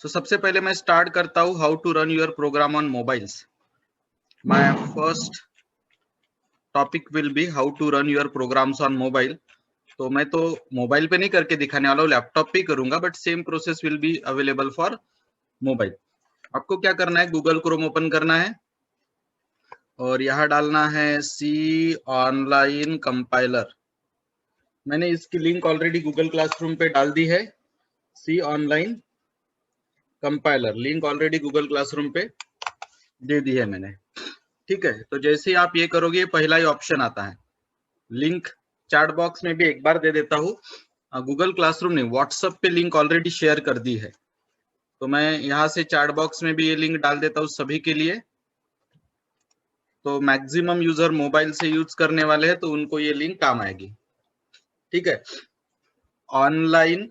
सो सबसे पहले मैं स्टार्ट करता हूँ how to run your program on mobiles. My first topic will be how to run your programs on mobile. तो मैं तो मोबाइल पे नहीं करके दिखाने वाला हूँ, लैपटॉप पे करूंगा, but same process will be available for mobile. आपको क्या करना है, गूगल क्रोम ओपन करना है और यहाँ डालना है सी ऑनलाइन कंपाइलर। मैंने इसकी लिंक ऑलरेडी गूगल क्लासरूम पे डाल दी है। C online compiler link already Google classroom पे दे दी है मैंने। ठीक है, तो जैसे ही आप ये करोगे पहला ही ऑप्शन आता है। लिंक चैट बॉक्स में भी एक बार दे देता हूँ। गूगल क्लासरूम ने व्हाट्सएप पे लिंक ऑलरेडी शेयर कर दी है, तो मैं यहाँ से चैट बॉक्स में भी ये लिंक डाल देता हूँ सभी के लिए। तो मैक्सिमम यूजर मोबाइल से यूज करने वाले हैं, तो उनको ये लिंक काम आएगी। ठीक है, ऑनलाइन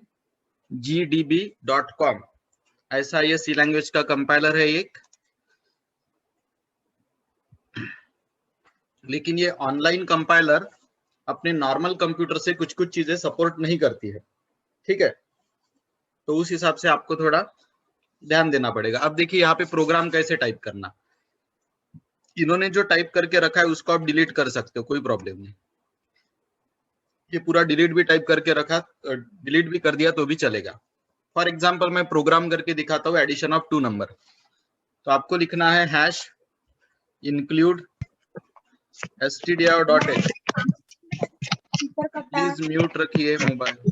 gdb.com ऐसा ये सी लैंग्वेज का कंपाइलर है एक। लेकिन ये ऑनलाइन कंपाइलर अपने नॉर्मल कंप्यूटर से कुछ कुछ चीजें सपोर्ट नहीं करती है। ठीक है, तो उस हिसाब से आपको थोड़ा ध्यान देना पड़ेगा। अब देखिए यहाँ पे प्रोग्राम कैसे टाइप करना। इन्होंने जो टाइप करके रखा है उसको आप डिलीट कर सकते हो, कोई प्रॉब्लम नहीं। ये पूरा डिलीट भी टाइप करके रखा, डिलीट भी कर दिया तो भी चलेगा। फॉर एग्जाम्पल मैं प्रोग्राम करके दिखाता हूँ एडिशन ऑफ 2 नंबर। तो आपको लिखना है hash include stdio.h। Please mute रखिए मोबाइल।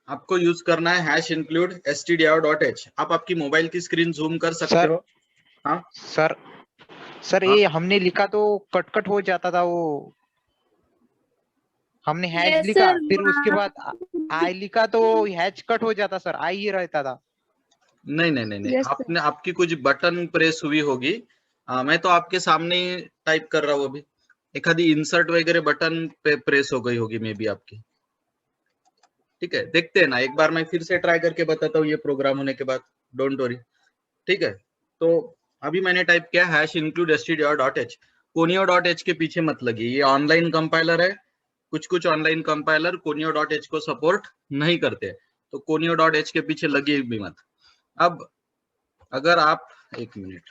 आपको यूज करना है हैश इंक्लूड stdio.h। आप आपकी मोबाइल की स्क्रीन जूम कर सकते हो। हाँ सर हाँ? ये हमने लिखा तो कट हो जाता था वो। हमने हैश लिखा, फिर उसके बाद आई लिखा तो हैश कट हो जाता सर, आई ही रहता था। नहीं, आपने आपकी कुछ बटन प्रेस हुई होगी। मैं तो आपके सामने ही टाइप कर रहा हूँ अभी। एक आधी इंसर्ट वगैरह बटन पे प्रेस हो गई होगी मे बी आपकी। ठीक है, देखते हैं ना, एक बार मैं फिर से ट्राई करके बताता हूँ ये प्रोग्राम होने के बाद, डोंट वरी। ठीक है, तो अभी मैंने टाइप किया हैश इंक्लूड stdio.h। conio.h के पीछे मत लगिए, ये ऑनलाइन कंपाइलर है। कुछ ऑनलाइन कंपाइलर conio.h को सपोर्ट नहीं करते, तो conio.h के पीछे लगिए भी मत। अब अगर आप एक मिनट,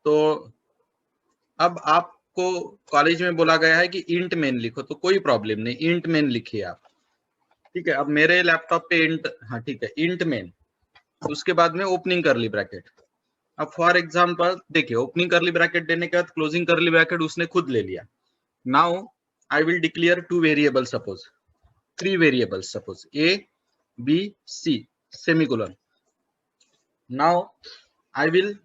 तो अब आपको कॉलेज में बोला गया है कि इंट मेन लिखो, तो कोई प्रॉब्लम नहीं, इंट मेन लिखिए आप। ठीक है, अब मेरे लैपटॉप पे इंट, हाँ ठीक है, इंट मेन, उसके बाद में ओपनिंग करली ब्रैकेट। अब फॉर एग्जांपल देखिए, ओपनिंग करली ब्रैकेट देने के बाद क्लोजिंग करली ब्रैकेट उसने खुद ले लिया। Now I will declare 2 variable, suppose 3 variables, suppose a b c semicolon. Now I will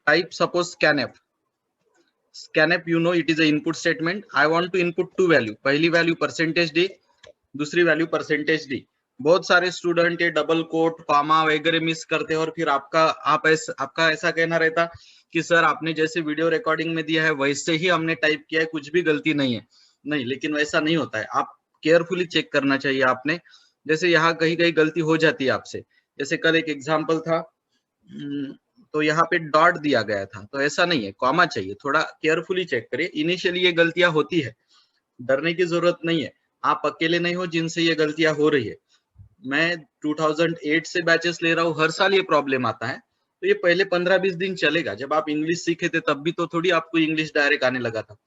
type suppose scanf, you know it is a input statement. I want to input 2 value, पहली value %d, दूसरी value %d। बहुत सारे student ये double coat comma वगैरह miss करते हैं, और फिर आपका ऐसा कहना रहता कि सर आपने जैसे वीडियो रिकॉर्डिंग में दिया है वैसे ही हमने टाइप किया है, कुछ भी गलती नहीं है। नहीं, लेकिन वैसा नहीं होता है, आप केयरफुली चेक करना चाहिए आपने। जैसे यहाँ कहीं कहीं गलती हो जाती है आपसे, जैसे कल एक एग्जाम्पल था, तो यहाँ पे डॉट दिया गया था, तो ऐसा नहीं है, कॉमा चाहिए। थोड़ा केयरफुली चेक करिए, इनिशियली ये गलतियां होती है, डरने की जरूरत नहीं है। आप अकेले नहीं हो जिनसे ये गलतियां हो रही है। मैं 2008 से बैचेस ले रहा हूँ, हर साल ये प्रॉब्लम आता है। तो ये पहले 15-20 दिन चलेगा। जब आप इंग्लिश सीखे थे तब भी तो थोड़ी आपको इंग्लिश डायरेक्ट आने लगा था,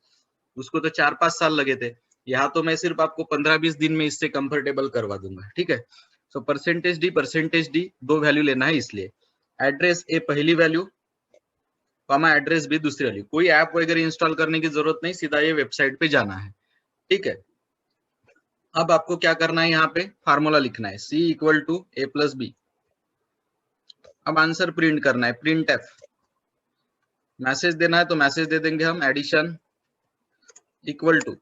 उसको तो 4-5 साल लगे थे। यहाँ तो मैं सिर्फ आपको 15-20 दिन में इससे कंफर्टेबल करवा दूंगा। ठीक है, सो %d 2 वैल्यू लेना है, इसलिए एड्रेस ए पहली वैल्यू, कॉमा एड्रेस भी दूसरी वैल्यू। कोई ऐप वगैरह इंस्टॉल करने की जरूरत नहीं, सीधा ये वेबसाइट पे जाना है। ठीक है, अब आपको क्या करना है, यहाँ पे फार्मूला लिखना है c equal to a plus B. अब आंसर प्रिंट करना है, प्रिंट एफ। मैसेज देना है तो मैसेज दे देंगे हम, एडिशन इक्वल टू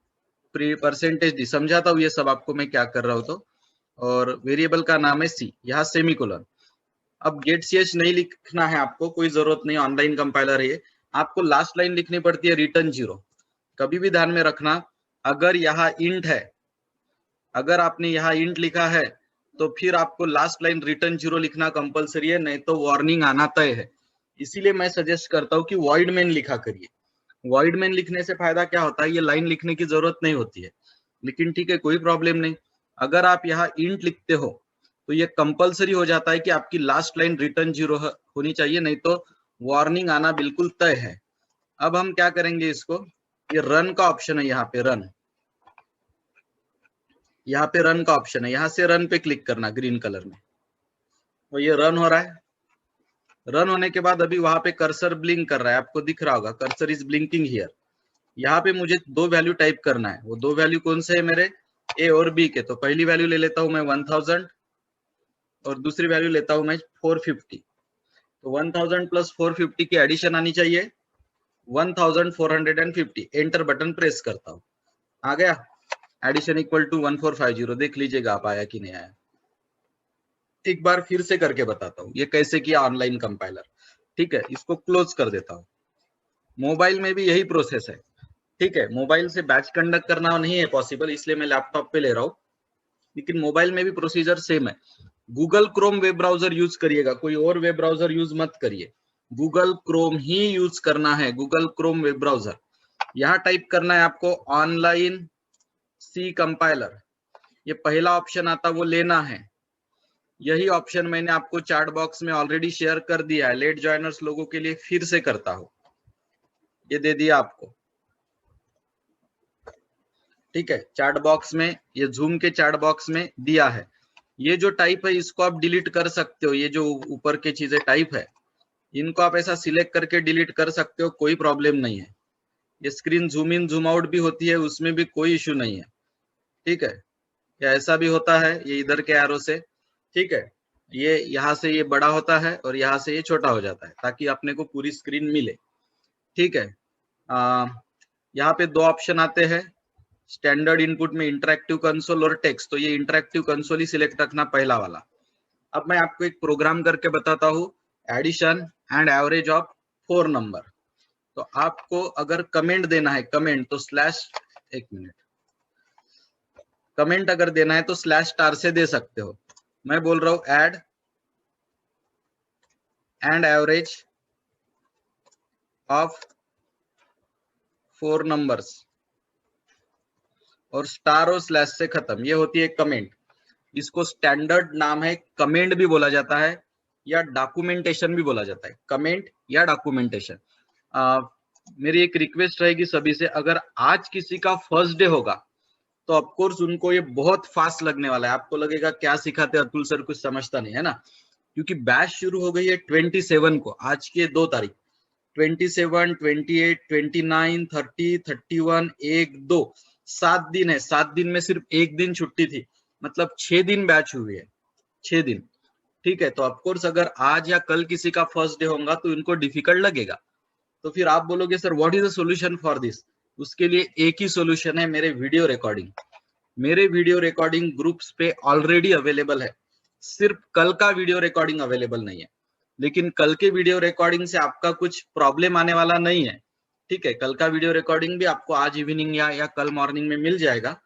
%d। समझाता हूँ ये सब आपको मैं क्या कर रहा हूँ तो। और वेरिएबल का नाम है c, यहाँ सेमीकोलन। अब गेट ch नहीं लिखना है आपको, कोई जरूरत नहीं, ऑनलाइन कंपाइलर है ये। आपको लास्ट लाइन लिखनी पड़ती है रिटर्न 0। कभी भी ध्यान में रखना, अगर यहाँ इंट है, अगर आपने यहाँ इंट लिखा है तो फिर आपको लास्ट लाइन रिटर्न 0 लिखना कंपलसरी है, नहीं तो वार्निंग आना तय है। इसीलिए मैं सजेस्ट करता हूँ कि वॉइड मेन लिखा करिए। वॉइड मेन लिखने से फायदा क्या होता है, ये लाइन लिखने की जरूरत नहीं होती है, लेकिन ठीक है कोई प्रॉब्लम नहीं। अगर आप यहाँ इंट लिखते हो तो ये कंपलसरी हो जाता है कि आपकी लास्ट लाइन रिटर्न 0 होनी चाहिए, नहीं तो वार्निंग आना बिल्कुल तय है। अब हम क्या करेंगे इसको, ये रन का ऑप्शन है, यहाँ पे रन, यहाँ पे रन का ऑप्शन है, यहाँ से रन पे क्लिक करना ग्रीन कलर में, तो ये रन हो रहा है। रन होने के बाद अभी वहां पे कर्सर ब्लिंक कर रहा है, आपको दिख रहा होगा कर्सर इज ब्लिंकिंग हियर। यहाँ पे मुझे 2 वैल्यू टाइप करना है, वो 2 वैल्यू कौन से है मेरे, ए और बी के। तो पहली वैल्यू ले लेता हूं मैं 1000 और दूसरी वैल्यू लेता हूं मैं 450। तो 1000 प्लस 450 की एडिशन आनी चाहिए 1450। एंटर बटन प्रेस करता हूं, आ गया एडिशन इक्वल टू 1450। देख लीजिएगा आप आया कि नहीं आया। एक बार फिर से करके बताता हूँ ये कैसे किया ऑनलाइन कंपाइलर। ठीक है, इसको क्लोज कर देता हूँ। मोबाइल में भी यही प्रोसेस है। ठीक है, मोबाइल से बैच कंडक्ट करना नहीं है पॉसिबल, इसलिए मैं लैपटॉप पे ले रहा हूँ, लेकिन मोबाइल में भी प्रोसीजर सेम है। Google Chrome web browser use करिएगा, कोई और वेब ब्राउजर यूज मत करिए, गूगल क्रोम ही यूज करना है, गूगल क्रोम वेब ब्राउजर। यहाँ टाइप करना है आपको ऑनलाइन सी कंपाइलर, ये पहला ऑप्शन आता वो लेना है। यही ऑप्शन मैंने आपको चैट बॉक्स में ऑलरेडी शेयर कर दिया है, लेट ज्वाइनर्स लोगों के लिए फिर से करता हूं, ये दे दिया आपको। ठीक है, चैट बॉक्स में, ये जूम के चैट बॉक्स में दिया है। ये जो टाइप है इसको आप डिलीट कर सकते हो, ये जो ऊपर के चीजें टाइप है इनको आप ऐसा सिलेक्ट करके डिलीट कर सकते हो, कोई प्रॉब्लम नहीं है। ये screen zoom in zoom out भी होती है, उसमें भी कोई इश्यू नहीं है। ठीक है, या ऐसा भी होता है ये इधर के एरो से। ठीक है, ये यहाँ से ये बड़ा होता है और यहाँ से ये छोटा हो जाता है ताकि अपने को पूरी स्क्रीन मिले। ठीक है, यहाँ पे 2 ऑप्शन आते हैं स्टैंडर्ड इनपुट में, इंटरेक्टिव कंसोल और टेक्स्ट। तो ये इंटरेक्टिव कंसोल ही सिलेक्ट रखना पहला वाला। अब मैं आपको एक प्रोग्राम करके बताता हूँ, addition and average of 4 number. तो आपको अगर कमेंट देना है, कमेंट तो स्लैश, एक मिनट, कमेंट अगर देना है तो स्लैश स्टार से दे सकते हो। मैं बोल रहा हूं add and average of 4 numbers और स्टार और स्लैश से खत्म, ये होती है कमेंट। इसको स्टैंडर्ड नाम है, कमेंट भी बोला जाता है या डॉक्यूमेंटेशन भी बोला जाता है, कमेंट या डॉक्यूमेंटेशन। मेरी एक रिक्वेस्ट रहेगी सभी से, अगर आज किसी का फर्स्ट डे होगा तो ऑफकोर्स उनको ये बहुत फास्ट लगने वाला है। आपको लगेगा क्या सिखाते अतुल सर, कुछ समझता नहीं है ना, क्योंकि बैच शुरू हो गई है 27 को, आज की 2 तारीख, 27, 28, 29, 30, 31, 1, 2, 7 दिन है। 7 दिन में सिर्फ 1 दिन छुट्टी थी, मतलब 6 दिन बैच हुई है, 6 दिन। ठीक है, तो ऑफकोर्स अगर आज या कल किसी का फर्स्ट डे होगा तो इनको डिफिकल्ट लगेगा। तो फिर आप बोलोगे sir what is the solution for this, उसके लिए एक ही सॉल्यूशन है, मेरे वीडियो रिकॉर्डिंग। मेरे वीडियो रिकॉर्डिंग ग्रुप्स पे ऑलरेडी अवेलेबल है, सिर्फ कल का वीडियो रिकॉर्डिंग अवेलेबल नहीं है, लेकिन कल के वीडियो रिकॉर्डिंग से आपका कुछ प्रॉब्लम आने वाला नहीं है। ठीक है, कल का वीडियो रिकॉर्डिंग भी आपको आज इवनिंग या कल मॉर्निंग में मिल जाएगा,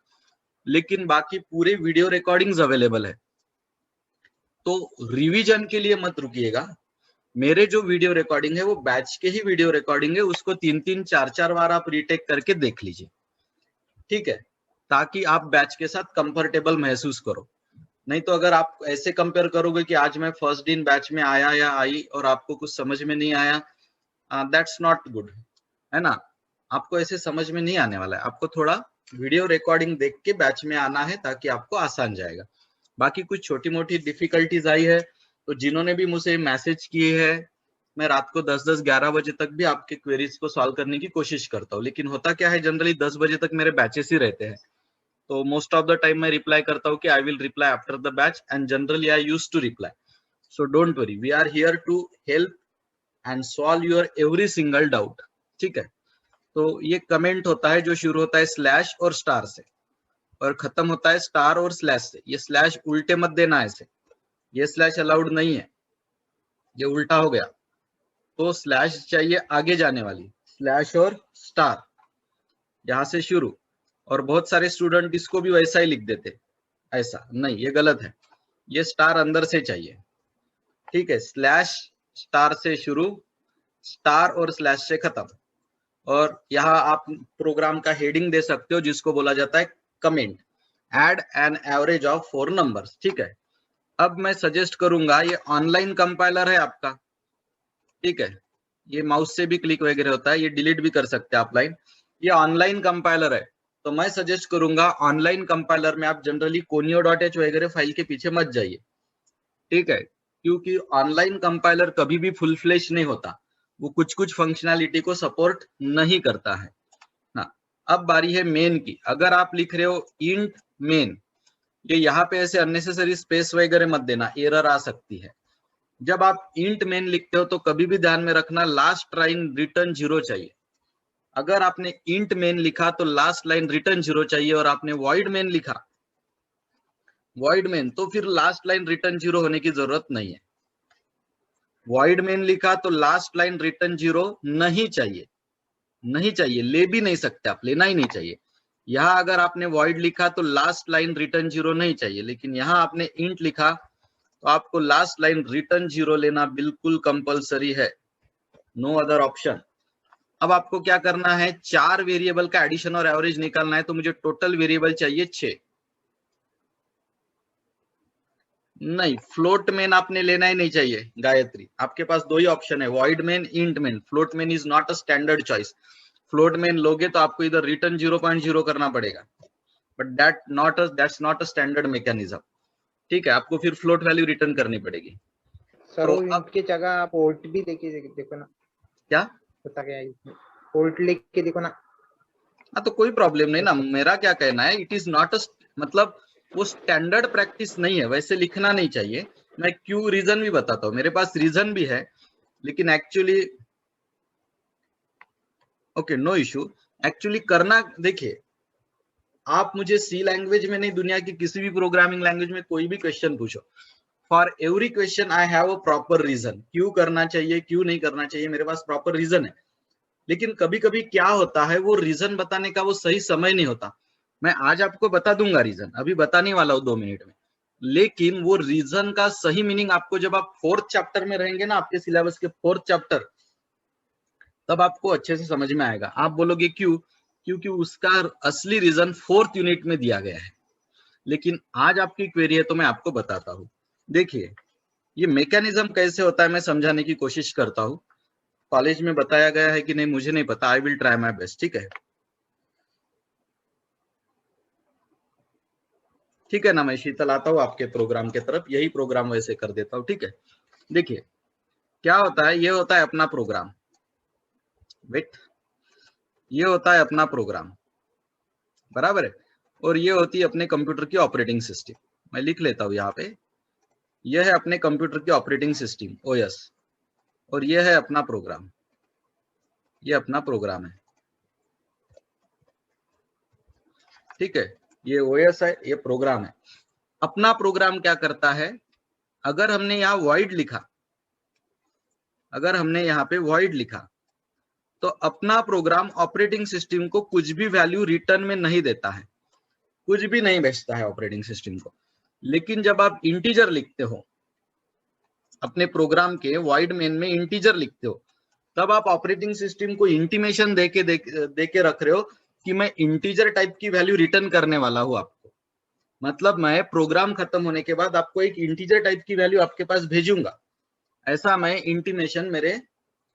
लेकिन बाकी पूरे वीडियो रिकॉर्डिंग्स अवेलेबल है। तो रिवीजन के लिए मत रुकिएगा, मेरे जो वीडियो रिकॉर्डिंग है वो बैच के ही वीडियो रिकॉर्डिंग है, उसको 3-3, 4-4 बार आप रीटेक करके देख लीजिए। ठीक है, ताकि आप बैच के साथ कंफर्टेबल महसूस करो। नहीं तो अगर आप ऐसे कंपेयर करोगे कि आज मैं फर्स्ट दिन बैच में आया या आई और आपको कुछ समझ में नहीं आया, दैट्स नॉट गुड, है ना। आपको ऐसे समझ में नहीं आने वाला है, आपको थोड़ा वीडियो रिकॉर्डिंग देख के बैच में आना है ताकि आपको आसान जाएगा। बाकी कुछ छोटी मोटी डिफिकल्टीज आई है तो जिन्होंने भी मुझे मैसेज किए हैं, मैं रात को 10-10, 11 बजे तक भी आपके क्वेरीज को सॉल्व करने की कोशिश करता हूँ। लेकिन होता क्या है, जनरली 10 बजे तक मेरे बैचेस ही रहते हैं, तो मोस्ट ऑफ द टाइम मैं रिप्लाई करता हूँ कि I will reply after the batch, and generally I use to reply. So don't worry, we are here to help and solve your every single doubt. ठीक है, तो ये comment होता है जो शुरू होता है स्लैश और स्टार से और खत्म होता है स्टार और स्लैश से। ये स्लैश उल्टे मत देना ऐसे, ये स्लैश अलाउड नहीं है, ये उल्टा हो गया। तो स्लैश चाहिए आगे जाने वाली, स्लैश और स्टार यहां से शुरू। और बहुत सारे स्टूडेंट इसको भी वैसा ही लिख देते, ऐसा नहीं, ये गलत है, ये स्टार अंदर से चाहिए। ठीक है, स्लैश स्टार से शुरू, स्टार और स्लैश से खत्म। और यहाँ आप प्रोग्राम का हेडिंग दे सकते हो जिसको बोला जाता है comment, add an average of 4 numbers. ठीक है, अब मैं सजेस्ट करूंगा, ये ऑनलाइन कंपाइलर है आपका, ठीक है, ये माउस से भी क्लिक वगैरह होता है, ये डिलीट भी कर सकते हैं आप लाइन, ये ऑनलाइन कंपाइलर है। तो मैं सजेस्ट करूंगा ऑनलाइन कंपाइलर में आप जनरली conio.h वगैरह फाइल के पीछे मत जाइए, ठीक है, क्योंकि ऑनलाइन कंपाइलर कभी भी फुल फ्लेश नहीं होता, वो कुछ कुछ फंक्शनैलिटी को सपोर्ट नहीं करता है ना। अब बारी है मेन की। अगर आप लिख रहे हो इंट मेन, ये यहाँ पे ऐसे अननेसेसरी स्पेस वगैरह मत देना, एरर आ सकती है। जब आप इंट मेन लिखते हो तो कभी भी ध्यान में रखना लास्ट लाइन रिटर्न 0 चाहिए। अगर आपने इंट मेन लिखा तो लास्ट लाइन रिटर्न 0 चाहिए, और आपने वॉइड मेन लिखा, वॉइड मेन, तो फिर लास्ट लाइन रिटर्न 0 होने की जरूरत नहीं है। वॉइड मेन लिखा तो लास्ट लाइन रिटर्न 0 नहीं चाहिए, नहीं चाहिए, ले भी नहीं सकते आप, लेना ही नहीं चाहिए। यहाँ अगर आपने वॉइड लिखा तो लास्ट लाइन रिटर्न 0 नहीं चाहिए, लेकिन यहाँ आपने इंट लिखा तो आपको लास्ट लाइन रिटर्न 0 लेना बिल्कुल कंपलसरी है, नो अदर ऑप्शन। अब आपको क्या करना है, 4 वेरिएबल का एडिशन और एवरेज निकालना है, तो मुझे टोटल वेरिएबल चाहिए 6। नहीं, फ्लोट मेन आपने लेना ही नहीं चाहिए गायत्री, आपके पास 2 ही ऑप्शन है, void main, int main. Float main is not a standard choice. Float main लोगे तो आपको इधर रिटर्न 0.0 करना पड़ेगा, but that's not a standard mechanism, ठीक है, आपको फिर फ्लोट वैल्यू रिटर्न करनी पड़ेगी। सर तो वो अब इंट की जगह आप पोर्ट भी देखो ना, क्या होता क्या है इसमें, पोर्ट लिख के देखो ना। हाँ, तो कोई प्रॉब्लम नहीं ना, मेरा क्या कहना है, इट इज नॉट अ, मतलब वो स्टैंडर्ड प्रैक्टिस नहीं है, वैसे लिखना नहीं चाहिए। मैं क्यों रीजन भी बताता हूँ, मेरे पास रीजन भी है, लेकिन actually okay, no issue. Actually करना, देखिए, आप मुझे सी लैंग्वेज में नहीं, दुनिया की किसी भी प्रोग्रामिंग लैंग्वेज में कोई भी क्वेश्चन पूछो, for every question I have a proper reason, क्यों करना चाहिए क्यों नहीं करना चाहिए, मेरे पास प्रॉपर रीजन है। लेकिन कभी कभी क्या होता है, वो रीजन बताने का वो सही समय नहीं होता। मैं आज आपको बता दूंगा रीजन, अभी बताने वाला हूँ 2 मिनट में, लेकिन वो रीजन का सही मीनिंग आपको जब आप 4th चैप्टर में रहेंगे ना, आपके सिलेबस के 4th चैप्टर, तब आपको अच्छे से समझ में आएगा। आप बोलोगे क्यों, क्योंकि उसका असली रीजन 4th यूनिट में दिया गया है। लेकिन आज आपकी क्वेरी है तो मैं आपको बताता हूँ। देखिए, ये मैकेनिज्म कैसे होता है मैं समझाने की कोशिश करता हूँ। कॉलेज में बताया गया है कि नहीं मुझे नहीं पता, I will try my best, ठीक है, ठीक है ना। मैं शीतल आता हूँ आपके प्रोग्राम के तरफ, यही प्रोग्राम वैसे कर देता हूँ, ठीक है। देखिए क्या होता है, ये होता है अपना प्रोग्राम, वेट, ये होता है अपना प्रोग्राम, बराबर है, और ये होती है अपने कंप्यूटर की ऑपरेटिंग सिस्टम। मैं लिख लेता हूँ यहाँ पे, ये है अपने कंप्यूटर की ऑपरेटिंग सिस्टम ओएस, और ये है अपना प्रोग्राम, ये अपना प्रोग्राम है, ठीक है, ये ओएस है, ये प्रोग्राम है। अपना प्रोग्राम क्या करता है, अगर हमने यहाँ वॉइड लिखा, अगर हमने यहाँ पे वॉइड लिखा, तो अपना प्रोग्राम ऑपरेटिंग सिस्टम को कुछ भी वैल्यू रिटर्न में नहीं देता है, कुछ भी नहीं भेजता है ऑपरेटिंग सिस्टम को। लेकिन जब आप इंटीजर लिखते हो, अपने प्रोग्राम के वॉइड मेन में इंटीजर लिखते हो, तब आप ऑपरेटिंग सिस्टम को इंटीमेशन देके रख रहे हो कि मैं इंटीजर टाइप की वैल्यू रिटर्न करने वाला हूं आपको। मतलब मैं प्रोग्राम खत्म होने के बाद आपको एक इंटीजर टाइप की वैल्यू आपके पास भेजूंगा, ऐसा मैं इंटीमेशन मेरे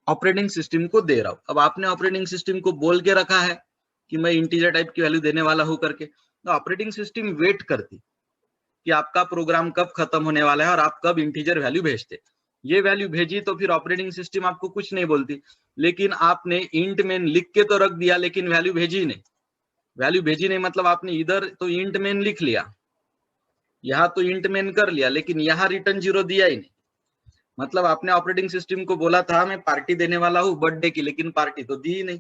ऑपरेटिंग सिस्टम को दे रहा हूं। अब आपने ऑपरेटिंग सिस्टम को बोल के रखा है कि मैं इंटीजर टाइप की वैल्यू देने वाला हूं करके, तो ऑपरेटिंग सिस्टम वेट करती कि आपका प्रोग्राम कब खत्म होने वाला है और आप कब इंटीजर वैल्यू भेजते। ये वैल्यू भेजी तो फिर ऑपरेटिंग सिस्टम आपको कुछ नहीं बोलती, लेकिन आपने इंट मेन लिख के तो रख दिया लेकिन वैल्यू भेजी नहीं। वैल्यू भेजी नहीं मतलब आपने इधर तो इंट मेन लिख लिया, यहाँ तो इंट मेन कर लिया, लेकिन यहाँ रिटर्न 0 दिया ही नहीं। मतलब आपने ऑपरेटिंग सिस्टम को बोला था मैं पार्टी देने वाला हूँ बर्थडे की, लेकिन पार्टी तो दी ही नहीं।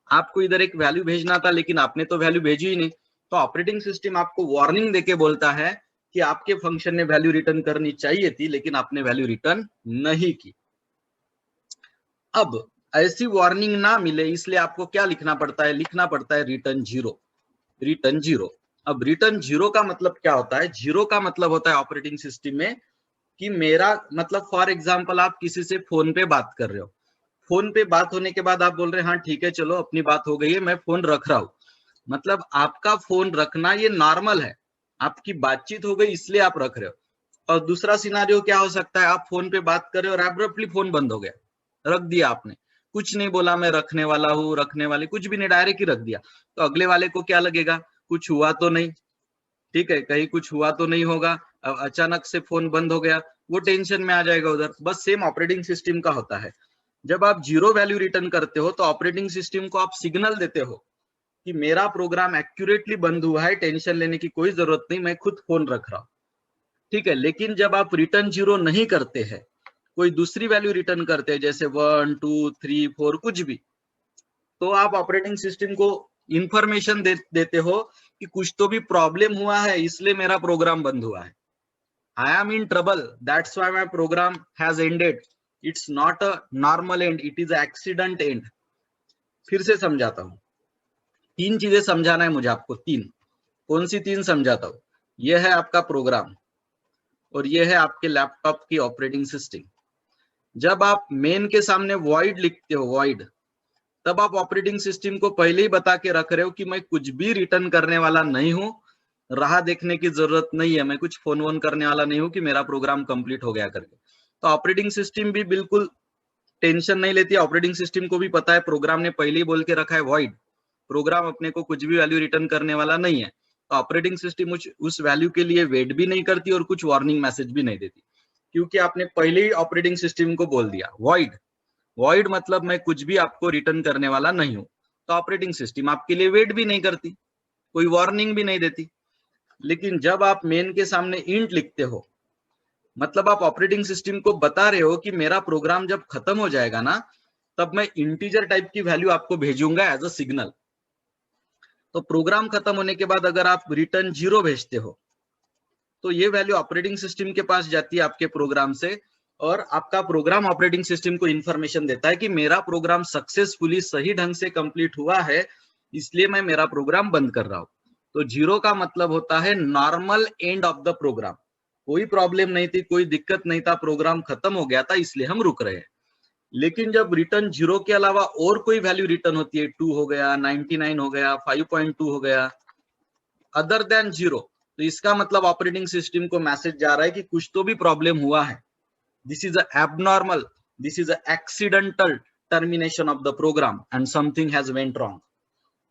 आपको इधर एक वैल्यू भेजना था लेकिन आपने तो वैल्यू भेजी ही नहीं। तो ऑपरेटिंग सिस्टम आपको वार्निंग देके बोलता है कि आपके फंक्शन ने वैल्यू रिटर्न करनी चाहिए थी लेकिन आपने वैल्यू रिटर्न नहीं की। अब ऐसी वार्निंग ना मिले इसलिए आपको क्या लिखना पड़ता है, लिखना पड़ता है रिटर्न 0, रिटर्न 0। अब रिटर्न 0 का मतलब क्या होता है, 0 का मतलब होता है ऑपरेटिंग सिस्टम में कि मेरा मतलब फॉर एग्जांपल आप किसी से फोन पे बात कर रहे हो, फोन पे बात होने के बाद आप बोल रहे हैं हाँ ठीक है चलो अपनी बात हो गई है, मैं फोन रख रहा हूँ। मतलब आपका फोन रखना ये नॉर्मल है, आपकी बातचीत हो गई इसलिए आप रख रहे हो। और दूसरा सिनारियो क्या हो सकता है, आप फोन पे बात कर रहे हो और एब्रप्टली फोन बंद हो गया, रख दिया आपने, कुछ नहीं बोला मैं रखने वाला हूँ रखने वाले, कुछ भी नहीं, डायरेक्ट ही रख दिया। तो अगले वाले को क्या लगेगा, कुछ हुआ तो नहीं, ठीक है, कहीं कुछ हुआ तो नहीं होगा। अब अचानक से फोन बंद हो गया, वो टेंशन में आ जाएगा उधर। बस सेम ऑपरेटिंग सिस्टम का होता है। जब आप जीरो वैल्यू रिटर्न करते हो तो ऑपरेटिंग सिस्टम को आप सिग्नल देते हो कि मेरा प्रोग्राम एक्यूरेटली बंद हुआ है, टेंशन लेने की कोई जरूरत नहीं, मैं खुद फोन रख रहा हूँ, ठीक है। लेकिन जब आप रिटर्न जीरो नहीं करते हैं, कोई दूसरी वैल्यू रिटर्न करते हैं जैसे 1 2 3 4 कुछ भी, तो आप ऑपरेटिंग सिस्टम को इंफॉर्मेशन देते हो कि कुछ तो भी प्रॉब्लम हुआ है इसलिए मेरा प्रोग्राम बंद हुआ है। I am in trouble, that's why my program has ended. It's not a normal end, it is accident end. फिर से समझाता हूँ, तीन चीजें समझाना है मुझे आपको, तीन। कौन सी तीन समझाता हूँ, यह है आपका प्रोग्राम और यह है आपके लैपटॉप की ऑपरेटिंग सिस्टम। जब आप मेन के सामने वॉइड लिखते हो, वॉइड, तब आप ऑपरेटिंग सिस्टम को पहले ही बता के रख रहे हो कि मैं कुछ भी रिटर्न करने वाला नहीं हूं, राह देखने की जरूरत नहीं है, मैं कुछ फोन वोन करने वाला नहीं हूं कि मेरा प्रोग्राम कंप्लीट हो गया करके। तो ऑपरेटिंग सिस्टम भी बिल्कुल टेंशन नहीं लेती। ऑपरेटिंग सिस्टम को भी पता है प्रोग्राम ने पहले ही बोल के रखा है वॉइड, प्रोग्राम अपने को कुछ भी वैल्यू रिटर्न करने वाला नहीं है। तो ऑपरेटिंग सिस्टम उस वैल्यू के लिए वेट भी नहीं करती और कुछ वार्निंग मैसेज भी नहीं देती, क्योंकि आपने पहले ही ऑपरेटिंग सिस्टम को बोल दिया वॉइड। वॉइड मतलब मैं कुछ भी आपको रिटर्न करने वाला नहीं हूं। तो ऑपरेटिंग सिस्टम आपके लिए वेट भी नहीं करती, कोई वार्निंग भी नहीं देती। लेकिन जब आप मेन के सामने इंट लिखते हो, मतलब आप ऑपरेटिंग सिस्टम को बता रहे हो कि मेरा प्रोग्राम जब खत्म हो जाएगा ना, तब मैं इंटीजर टाइप की वैल्यू आपको भेजूंगा एज अ सिग्नल। तो प्रोग्राम खत्म होने के बाद अगर आप रिटर्न जीरो भेजते हो तो ये वैल्यू ऑपरेटिंग सिस्टम के पास जाती है आपके प्रोग्राम से, और आपका प्रोग्राम ऑपरेटिंग सिस्टम को इंफॉर्मेशन देता है कि मेरा प्रोग्राम सक्सेसफुली सही ढंग से कंप्लीट हुआ है, इसलिए मैं मेरा प्रोग्राम बंद कर रहा हूं। तो जीरो का मतलब होता है normal end of the program, कोई प्रॉब्लम नहीं थी, कोई दिक्कत नहीं था, प्रोग्राम खत्म हो गया था इसलिए हम रुक रहे हैं। लेकिन जब रिटर्न जीरो के अलावा और कोई वैल्यू रिटर्न होती है, 2 हो गया, 99 हो गया, 5.2 हो गया, अदर देन जीरो, तो इसका मतलब ऑपरेटिंग सिस्टम को मैसेज जा रहा है कि कुछ तो भी प्रॉब्लम हुआ है। This is abnormal, this is accidental termination of the program and something has went wrong.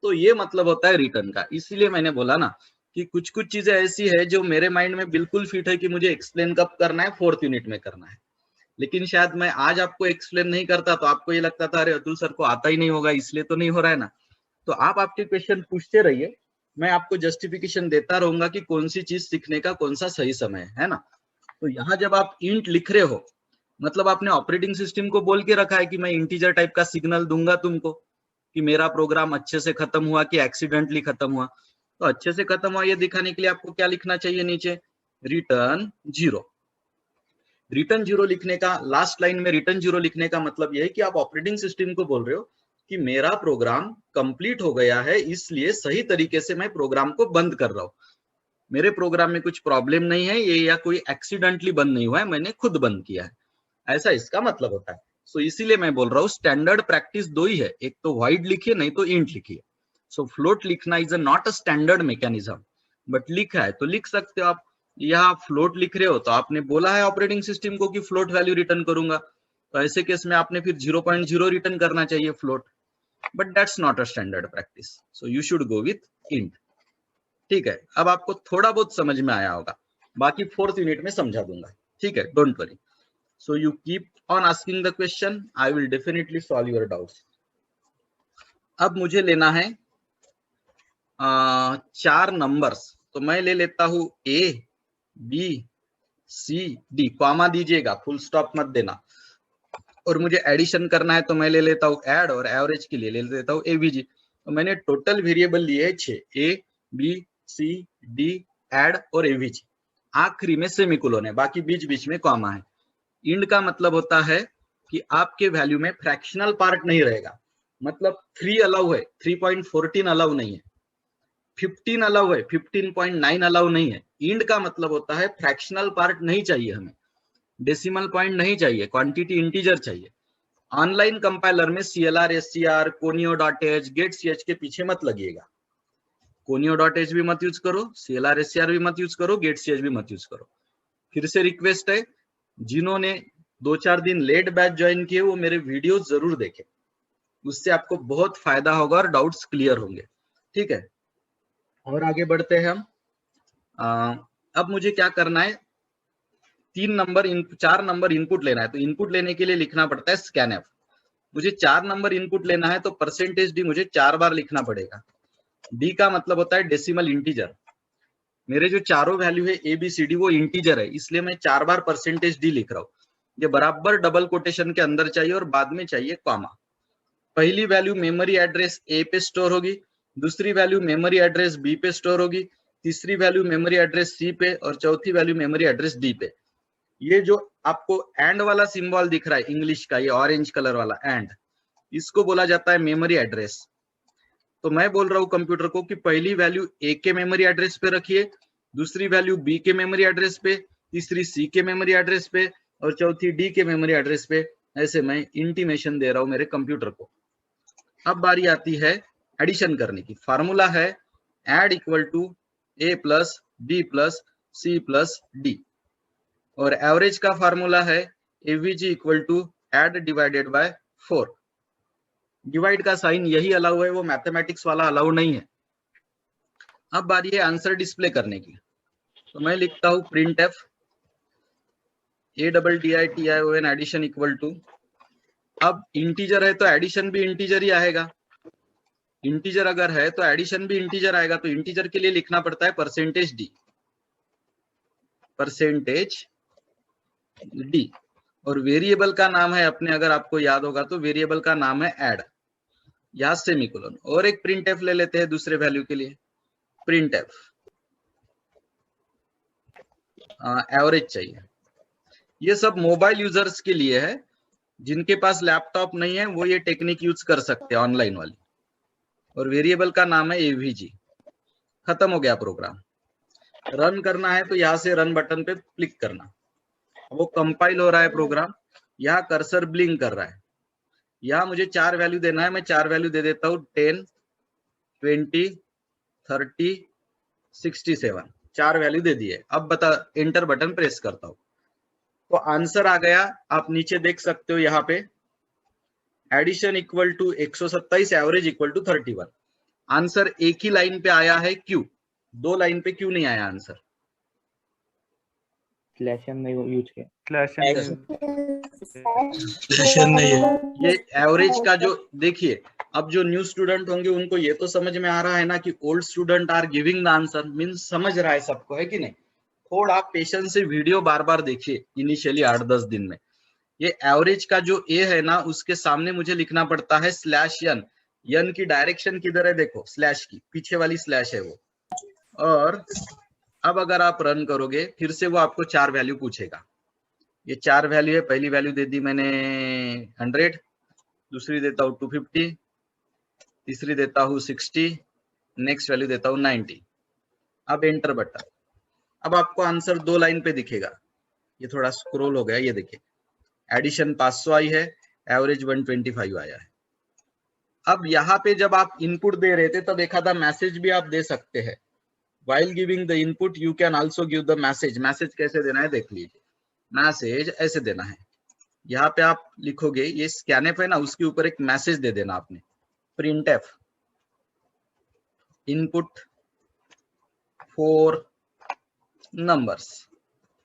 तो ये मतलब होता है रिटर्न का। इसीलिए मैंने बोला ना कि कुछ कुछ चीजें ऐसी है जो मेरे माइंड में बिल्कुल फिट है कि मुझे एक्सप्लेन कब करना है, 4th यूनिट में करना है। लेकिन शायद मैं आज आपको एक्सप्लेन नहीं करता तो आपको ये लगता था अरे अतुल सर को आता ही नहीं होगा इसलिए तो नहीं हो रहा है ना। तो आप आपके क्वेश्चन पूछते रहिए, मैं आपको जस्टिफिकेशन देता रहूंगा कि कौन सी चीज सीखने का कौन सा सही समय है ना। तो यहाँ जब आप इंट लिख रहे हो, मतलब आपने ऑपरेटिंग सिस्टम को बोल के रखा है कि मैं इंटीजर टाइप का सिग्नल दूंगा तुमको कि मेरा प्रोग्राम अच्छे से खत्म हुआ कि एक्सीडेंटली खत्म हुआ। तो अच्छे से खत्म हुआ ये दिखाने के लिए आपको क्या लिखना चाहिए नीचे, रिटर्न जीरो। रिटर्न जीरो लिखने का, लास्ट लाइन में रिटर्न जीरो लिखने का मतलब यह है कि आप ऑपरेटिंग सिस्टम को बोल रहे हो कि मेरा प्रोग्राम कंप्लीट हो गया है, इसलिए सही तरीके से मैं प्रोग्राम को बंद कर रहा हूं, मेरे प्रोग्राम में कुछ प्रॉब्लम नहीं है ये, या कोई एक्सीडेंटली बंद नहीं हुआ है, मैंने खुद बंद किया है, ऐसा इसका मतलब होता है। सो इसीलिए मैं बोल रहा हूँ स्टैंडर्ड प्रैक्टिस दो ही है, एक तो वाइड लिखिए नहीं तो इंट लिखिए। सो फ्लोट लिखना is not a standard mechanism, but लिखा है तो लिख सकते हो आप। यहाँ फ्लोट लिख रहे हो तो आपने बोला है ऑपरेटिंग सिस्टम को कि फ्लोट वैल्यू रिटर्न करूंगा, तो ऐसे केस में आपने फिर 0.0 रिटर्न करना चाहिए float, but that's not a standard practice, so you should go with int. ठीक है, अब आपको थोड़ा बहुत समझ में आया होगा, बाकी 4th यूनिट में समझा दूंगा, ठीक है, don't worry. So you keep on asking the question, I will definitely solve your doubts. अब मुझे लेना है 4 नंबर्स, तो मैं ले लेता हूं A B C D, comma दीजिएगा, फुल स्टॉप मत देना। और मुझे एडिशन करना है तो मैं ले लेता हूं ऐड, और एवरेज के लिए ले लेता हूं एवीजी। तो मैंने टोटल वेरिएबल लिए है 6, A B C D, add और एवीजी। आखिरी में सेमीकोलन है, बाकी बीच बीच में कॉमा है। इंड का मतलब होता है कि आपके वैल्यू में फ्रैक्शनल पार्ट नहीं रहेगा, मतलब 3 अलाउ है, 3.14 अलाउ नहीं है, 15 अलाउ है, 15.9 अलाउ नहीं है। इंड का मतलब होता है फ्रैक्शनल पार्ट नहीं चाहिए हमें, डेसिमल पॉइंट नहीं चाहिए, क्वांटिटी इंटीजर चाहिए। ऑनलाइन कंपाइलर में CLR, SCR, conio.h, getch के पीछे मत लगिएगा। conio.h भी मत यूज करो, CLR, SCR भी मत यूज करो, getch भी मत यूज करो। फिर से रिक्वेस्ट है, जिन्होंने 2-4 दिन लेट बैच ज्वाइन किए वो मेरे वीडियो जरूर देखें, उससे आपको बहुत फायदा होगा और डाउट्स क्लियर होंगे। ठीक है, और आगे बढ़ते हैं हम। अब मुझे क्या करना है, 4 नंबर इनपुट लेना है। तो इनपुट लेने के लिए लिखना पड़ता है स्कैनफ। मुझे 4 नंबर इनपुट लेना है तो %d मुझे 4 बार लिखना पड़ेगा। डी का मतलब होता है डेसिमल इंटीजर। मेरे जो चारों वैल्यू है ABCD वो इंटीजर है, इसलिए मैं 4 बार %d लिख रहा हूँ। ये बराबर डबल कोटेशन के अंदर चाहिए और बाद में चाहिए कॉमा। पहली वैल्यू मेमोरी एड्रेस A पे स्टोर होगी, दूसरी वैल्यू मेमोरी एड्रेस B पे स्टोर होगी, तीसरी वैल्यू मेमोरी एड्रेस C पे और चौथी वैल्यू मेमोरी एड्रेस D पे। ये जो आपको एंड वाला सिंबल दिख रहा है इंग्लिश का, ये ऑरेंज कलर वाला एंड, इसको बोला जाता है मेमोरी एड्रेस। तो मैं बोल रहा हूँ कंप्यूटर को कि पहली वैल्यू A के मेमोरी एड्रेस पे रखिए, दूसरी वैल्यू B के मेमोरी एड्रेस पे, तीसरी C के मेमोरी एड्रेस पे और चौथी D के मेमोरी एड्रेस पे। ऐसे मैं इंटीमेशन दे रहा हूँ मेरे कंप्यूटर को। अब बारी आती है एडिशन करने की। फार्मूला है add equal to A plus B plus C plus D, और एवरेज का फार्मूला है AVG equal to add divided by 4। Divide का साइन यही अलाउ है, वो मैथमेटिक्स वाला अलाउ नहीं है। अब बारी है आंसर डिस्प्ले करने की। तो मैं लिखता हूं print F ADDITION addition equal to, अब इंटीजर है तो एडिशन भी इंटीजर ही आएगा, इंटीजर अगर है तो एडिशन भी इंटीजर आएगा। तो इंटीजर के लिए लिखना पड़ता है %d, और वेरिएबल का नाम है अपने, अगर आपको याद होगा तो वेरिएबल का नाम है ऐड, या सेमीकोलन। और एक प्रिंट एफ ले लेते हैं दूसरे वैल्यू के लिए, प्रिंट एफ एवरेज चाहिए। ये सब मोबाइल यूजर्स के लिए है, जिनके पास लैपटॉप नहीं है वो ये टेक्निक यूज कर सकते हैं ऑनलाइन वाली। और वेरिएबल का नाम है AVG। खत्म हो गया प्रोग्राम। रन करना है तो यहाँ से रन बटन पे क्लिक करना, वो कंपाइल हो रहा है प्रोग्राम। यहाँ कर्सर ब्लिंक कर रहा है, यहाँ मुझे 4 वैल्यू देना है, मैं 4 वैल्यू दे देता हूँ 10, 20, 30, 67। 4 वैल्यू दे दिए। अब बता, एंटर बटन प्रेस करता हूँ तो आंसर आ गया। आप नीचे देख सकते हो यहाँ पे addition equal to 127, average equal to 31। Answer एक ही लाइन पे आया है, क्यों? 2 लाइन पे क्यों नहीं आया आंसर? स्लैश नहीं यूज किया, स्लैश नहीं है। ये एवरेज का जो देखिए, अब जो न्यू स्टूडेंट होंगे उनको ये तो समझ में आ रहा है ना कि old student are giving the answer, means समझ रहा है सबको, है कि नहीं? थोड़ा आप पेशेंस से वीडियो बार बार देखिए इनिशियली 8-10 दिन में। ये एवरेज का जो ए है ना, उसके सामने मुझे लिखना पड़ता है /n। यन की डायरेक्शन किधर है देखो, स्लैश की पीछे वाली स्लैश है वो। और अब अगर आप रन करोगे फिर से वो आपको 4 वैल्यू पूछेगा। ये 4 वैल्यू है, पहली वैल्यू दे दी मैंने 100, दूसरी देता हूँ 250, तीसरी देता हूँ 60, नेक्स्ट वैल्यू देता हूँ 90। अब एंटर बटन। अब आपको आंसर 2 लाइन पे दिखेगा। ये थोड़ा स्क्रॉल हो गया, ये देखिए एडिशन 500 आई है, एवरेज 125 आया है। अब यहाँ पे जब आप इनपुट दे रहे थे तब एक आधा मैसेज भी आप दे सकते हैं। While giving the input, you can also give the message. Message कैसे देना है देख लीजिए। मैसेज ऐसे देना है, यहाँ पे आप लिखोगे, ये स्कैनफ है ना, उसके ऊपर एक मैसेज दे देना आपने, प्रिंट एफ इनपुट 4 नंबर्स,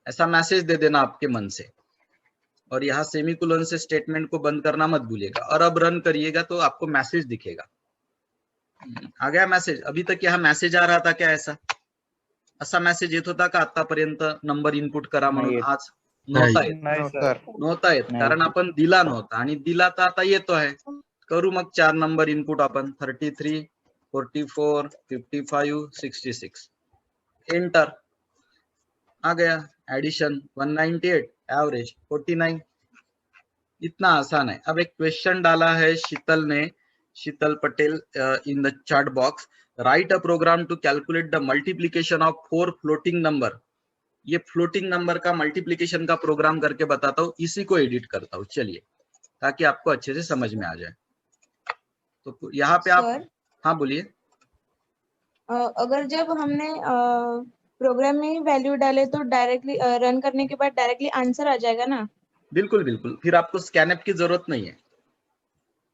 ऐसा मैसेज दे देना आपके मन से। और यहाँ सेमीकोलन से स्टेटमेंट को बंद करना मत भूलिएगा। और अब रन करिएगा तो आपको मैसेज दिखेगा। आ गया मैसेज। अभी तक यहाँ मैसेज आ रहा था क्या? असा मेसेज येत होता का आतापर्यंत नंबर इनपुट करा म्हणून? आज नव्हता येत कारण आपण दिला नव्हता, आणि दिला तर आता येतो आहे। करू मग 4 नंबर इनपुट आपण, 33, 44, 55, 66। एंटर। आ गया एडिशन 198, एवरेज 49। इतना आसान है। अब एक क्वेश्चन डाला है शीतल ने, Sheetal Patel in the chat box, write a program to calculate the multiplication of 4 floating number. ये फ्लोटिंग नंबर का मल्टीप्लीकेशन का प्रोग्राम करके बताता हूँ, इसी को एडिट करता हूँ। चलिए ताकि आपको अच्छे से समझ में आ जाए। तो यहाँ पे आप, सर, हाँ बोलिए। अगर जब हमने प्रोग्राम में वैल्यू डाले तो डायरेक्टली रन करने के बाद डायरेक्टली आंसर आ जाएगा ना? बिल्कुल बिल्कुल, फिर आपको स्कैनअप की जरूरत नहीं है।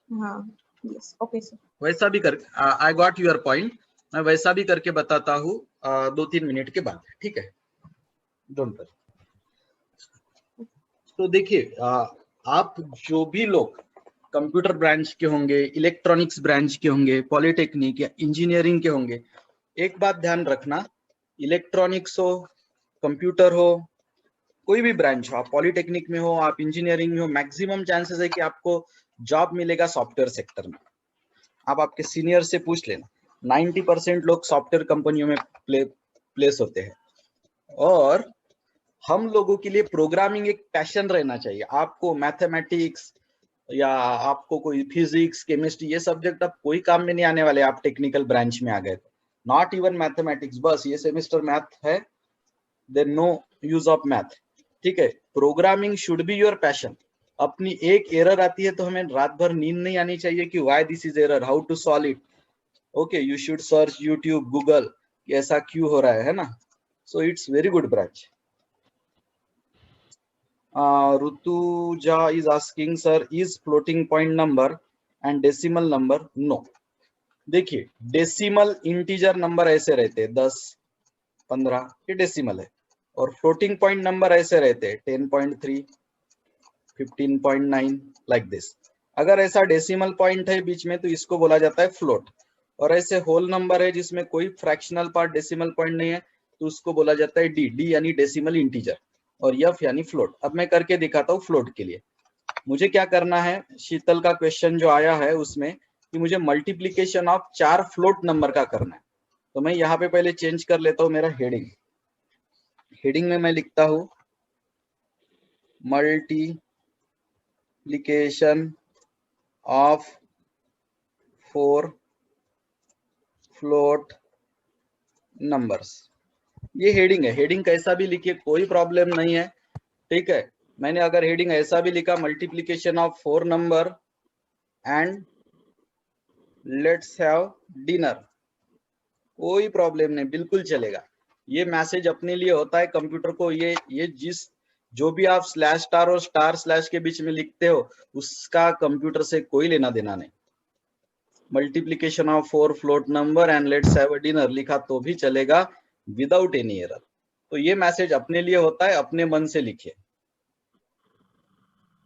हाँ, यस, ओके सर। वैसा भी कर, आई गॉट योर पॉइंट। मैं वैसा भी करके बताता हूँ 2-3 मिनट के बाद, ठीक है, डोंट वरी। तो देखिए, आप जो भी लोग कंप्यूटर ब्रांच के होंगे, इलेक्ट्रॉनिक्स ब्रांच के होंगे, पॉलिटेक्निक या इंजीनियरिंग के होंगे, एक बात ध्यान रखना, इलेक्ट्रॉनिक्स हो, कंप्यूटर हो, कोई भी ब्रांच हो, आप पॉलिटेक्निक में हो, आप इंजीनियरिंग में हो, मैक्सिमम चांसेस है कि आपको जॉब मिलेगा सॉफ्टवेयर सेक्टर में। आप आपके सीनियर से पूछ लेना, 90% लोग सॉफ्टवेयर कंपनियों में प्लेस होते हैं। और हम लोगों के लिए प्रोग्रामिंग एक पैशन रहना चाहिए। आपको मैथमेटिक्स या आपको कोई फिजिक्स, केमिस्ट्री, ये सब्जेक्ट अब कोई काम में नहीं आने वाले, आप टेक्निकल ब्रांच में आ गए तो। नॉट इवन मैथमेटिक्स, बस ये सेमेस्टर मैथ है, then no use of math, ठीक है। Programming should be your passion. अपनी एक एरर आती है तो हमें रात भर नींद नहीं आनी चाहिए कि why this is error, how to solve it. Okay, you should search YouTube, Google, ऐसा क्यों हो रहा है ना। So it's very good branch. Rutuja is asking, sir, is floating point number and decimal number? No. देखिए, decimal integer number ऐसे रहते हैं 10, 15, ये डेसिमल है। और फ्लोटिंग पॉइंट नंबर ऐसे रहते हैं 10.3, 15.9, लाइक दिस। अगर ऐसा डेसिमल पॉइंट है बीच में तो इसको बोला जाता है फ्लोट। और ऐसे होल नंबर है जिसमें कोई फ्रैक्शनल पार्ट डेसिमल पॉइंट नहीं है तो उसको बोला जाता है डी। डी यानी डेसिमल इंटीजर और एफ यानी फ्लोट। अब मैं करके दिखाता हूँ फ्लोट के लिए। मुझे क्या करना है, शीतल का क्वेश्चन जो आया है उसमें कि मुझे मल्टीप्लीकेशन ऑफ 4 फ्लोट नंबर का करना है। तो मैं यहाँ पे पहले चेंज कर लेता हूँ मेरा हेडिंग। हेडिंग में मैं लिखता हूँ मल्टीप्लीकेशन ऑफ 4 फ्लोट नंबर्स। ये हेडिंग है। हेडिंग कैसा भी लिखिए, कोई प्रॉब्लम नहीं है, ठीक है। मैंने अगर हेडिंग ऐसा भी लिखा, multiplication of 4 number and let's have dinner, कोई प्रॉब्लम नहीं, बिल्कुल चलेगा। ये मैसेज अपने लिए होता है कंप्यूटर को, ये जो भी आप स्लैश स्टार और स्टार स्लैश के बीच में लिखते हो उसका कंप्यूटर से कोई लेना देना नहीं। Multiplication of 4 float number and let's have a dinner लिखा तो भी चलेगा विदाउट एनी एरर। तो ये मैसेज अपने लिए होता है, अपने मन से लिखिए।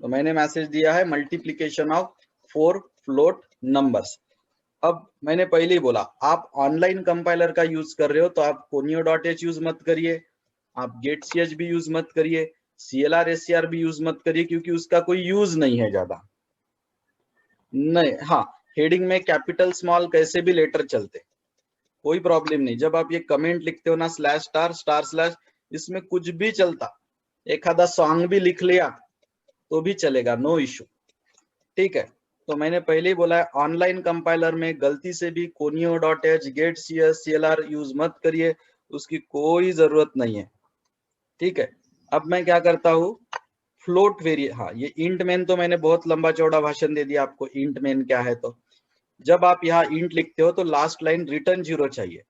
तो मैंने मैसेज दिया है मल्टीप्लीकेशन ऑफ 4 फ्लोट नंबर्स। अब मैंने पहले ही बोला, आप ऑनलाइन कंपाइलर का यूज कर रहे हो तो आप conio.h यूज मत करिए, आप getch भी यूज मत करिए, CLR SCR भी यूज मत करिए, क्योंकि उसका कोई यूज नहीं है ज्यादा। नहीं, हाँ, हेडिंग में कैपिटल स्मॉल कैसे भी लेटर चलते, कोई प्रॉब्लम नहीं। जब आप ये कमेंट लिखते हो ना, स्लैश स्टार स्टार स्लैश, इसमें कुछ भी चलता, एक आधा सॉन्ग भी लिख लिया तो भी चलेगा, नो इश्यू, ठीक है। तो मैंने पहले ही बोला है, ऑनलाइन कंपाइलर में गलती से भी conio.h, getch, CLR यूज मत करिए, उसकी कोई जरूरत नहीं है, ठीक है। अब मैं क्या करता हूँ, फ्लोट वेरिएबल, हाँ, ये इंट मेन तो मैंने बहुत लंबा चौड़ा भाषण दे दिया आपको, इंट मेन क्या है। तो जब आप यहाँ इंट लिखते हो तो लास्ट लाइन रिटर्न 0 चाहिए,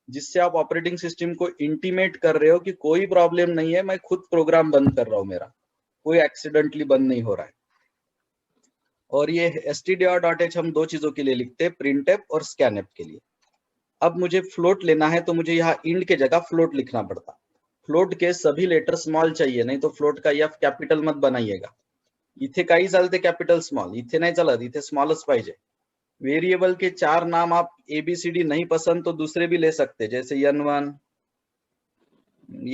जिससे आप ऑपरेटिंग सिस्टम को इंटीमेट कर रहे हो कि कोई प्रॉब्लम नहीं है, मैं खुद प्रोग्राम बंद कर रहा हूँ, मेरा कोई एक्सीडेंटली बंद नहीं हो रहा है। और ये stdr.h हम दो चीजों के लिए लिखते हैं, printf और scanf के लिए। अब मुझे फ्लोट लेना है तो मुझे यहाँ इंट के जगह फ्लोट लिखना पड़ता। फ्लोट के सभी लेटर स्मॉल चाहिए, नहीं तो फ्लोट का एफ कैपिटल मत बनाइएगा। इथे काही चालते कैपिटल स्मॉल, इथे नाही चलत, इथे स्मॉलच पाहिजे। वेरिएबल के 4 नाम आप ABCD नहीं पसंद तो दूसरे भी ले सकते, जैसे n1,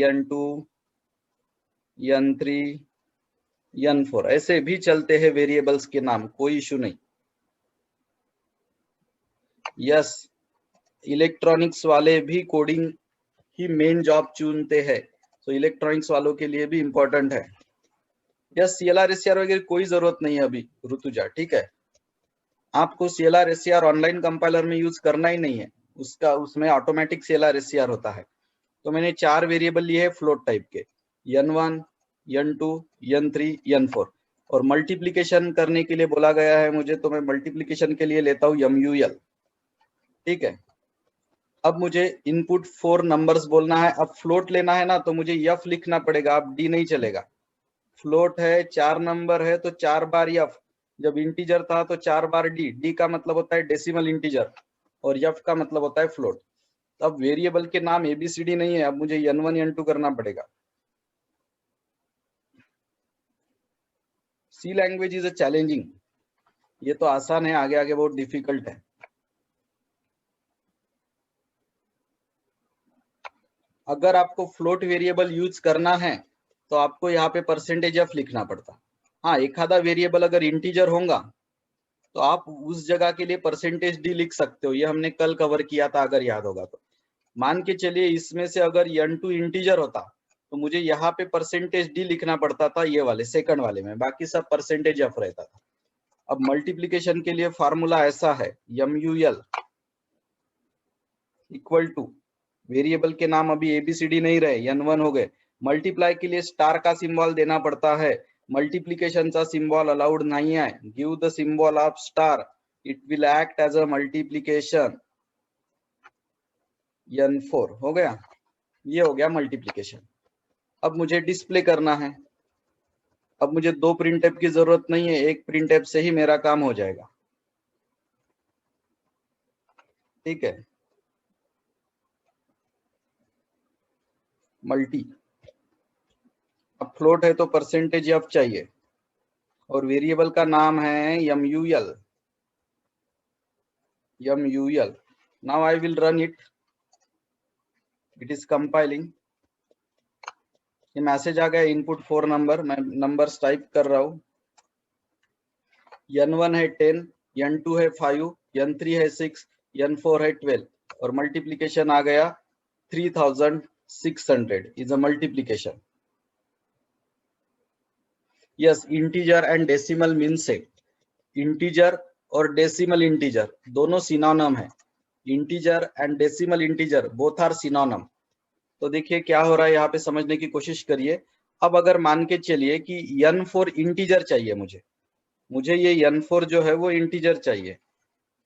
n2, n3, n4, ऐसे भी चलते हैं वेरिएबल्स के नाम, कोई इशू नहीं। यस, इलेक्ट्रॉनिक्स वाले भी कोडिंग ही मेन जॉब चुनते हैं, तो इलेक्ट्रॉनिक्स वालों के लिए भी इंपॉर्टेंट है। यस, CLR SCR वगैरह कोई जरूरत नहीं है अभी ऋतुजा, ठीक है। आपको CLR SCR ऑनलाइन कंपाइलर में यूज करना ही नहीं है, उसमें ऑटोमेटिक CLR SCR होता है। तो मैंने 4 वेरिएबल लिए हैं फ्लोट टाइप के, n1, n2, n3, n4। और मल्टीप्लीकेशन करने के लिए बोला गया है मुझे, तो मैं मल्टीप्लीकेशन के लिए लेता हूँ MUL। ठीक है, अब मुझे इनपुट 4 नंबर्स बोलना है। अब फ्लोट लेना है ना, तो मुझे F लिखना पड़ेगा, अब D नहीं चलेगा। फ्लोट है, 4 नंबर है, तो 4 बार F। जब इंटीजर था तो 4 बार D। D का मतलब होता है डेसिमल इंटीजर और F का मतलब होता है फ्लोट। अब वेरिएबल के नाम ABCD नहीं है, अब मुझे N1 N2 करना पड़ेगा। सी लैंग्वेज इज अ चैलेंजिंग। ये तो आसान है, आगे आगे बहुत डिफिकल्ट है। अगर आपको फ्लोट वेरिएबल यूज करना है तो आपको यहाँ पे परसेंटेज F लिखना पड़ता। हाँ, एक आधा वेरिएबल अगर इंटीजर होगा तो आप उस जगह के लिए परसेंटेज D लिख सकते हो। ये हमने कल कवर किया था, अगर याद होगा तो। मान के चलिए इसमें से अगर N2 इंटीजर होता तो मुझे यहाँ पे परसेंटेज D लिखना पड़ता था, ये वाले सेकंड वाले में, बाकी सब परसेंटेज F रहता था। अब मल्टीप्लीकेशन के लिए फार्मूला ऐसा है, MUL इक्वल टू, वेरिएबल के नाम अभी ABCD नहीं रहे, N1 हो गए। मल्टीप्लाई के लिए स्टार का सिंबल देना पड़ता है, मल्टीप्लीकेशन का सिंबल अलाउड नहीं है। Give the symbol of star, it will act as a multiplication. N4 हो गया, ये हो गया मल्टीप्लीकेशन। अब मुझे डिस्प्ले करना है। अब मुझे 2 प्रिंटफ की जरूरत नहीं है, एक प्रिंटफ से ही मेरा काम हो जाएगा। ठीक है, मल्टी। अब फ्लोट है तो परसेंटेज F चाहिए और वेरिएबल का नाम है MUL। Now I will run it, it is compiling. ये मैसेज आ गया, इनपुट 4 नंबर। मैं नंबर्स टाइप कर रहा हूँ। N1 है 10, N2 है 5, N3 है 6, N4 है 12 और मल्टीप्लीकेशन आ गया 3600 is a multiplication. Yes, integer and decimal mean same. Integer और डेसिमल इंटीजर दोनों सिनोनिम है। Integer and decimal integer both are synonym. तो देखिए क्या हो रहा है, यहाँ पे समझने की कोशिश करिए। अब अगर मान के चलिए कि N4 इंटीजर चाहिए मुझे ये N4 जो है वो इंटीजर चाहिए।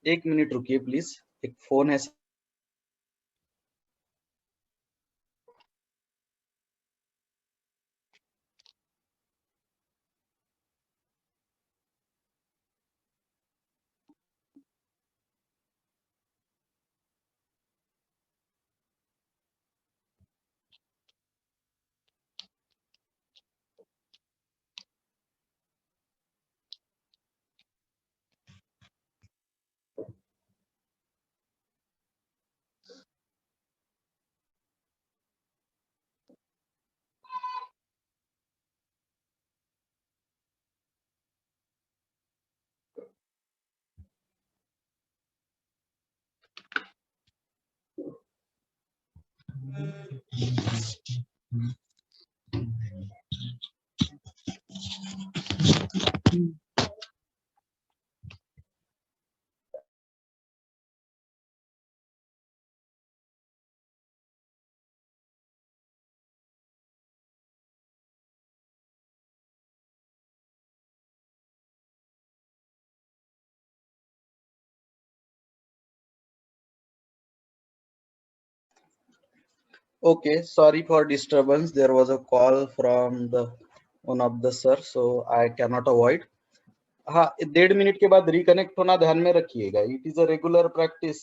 1 मिनट रुकिए प्लीज, एक फोन है। Okay, sorry for disturbance. There was a call from the one of the sir, so I cannot avoid. हाँ, 1.5 मिनट के बाद रिकनेक्ट होना ध्यान में रखिएगा। It is a regular practice.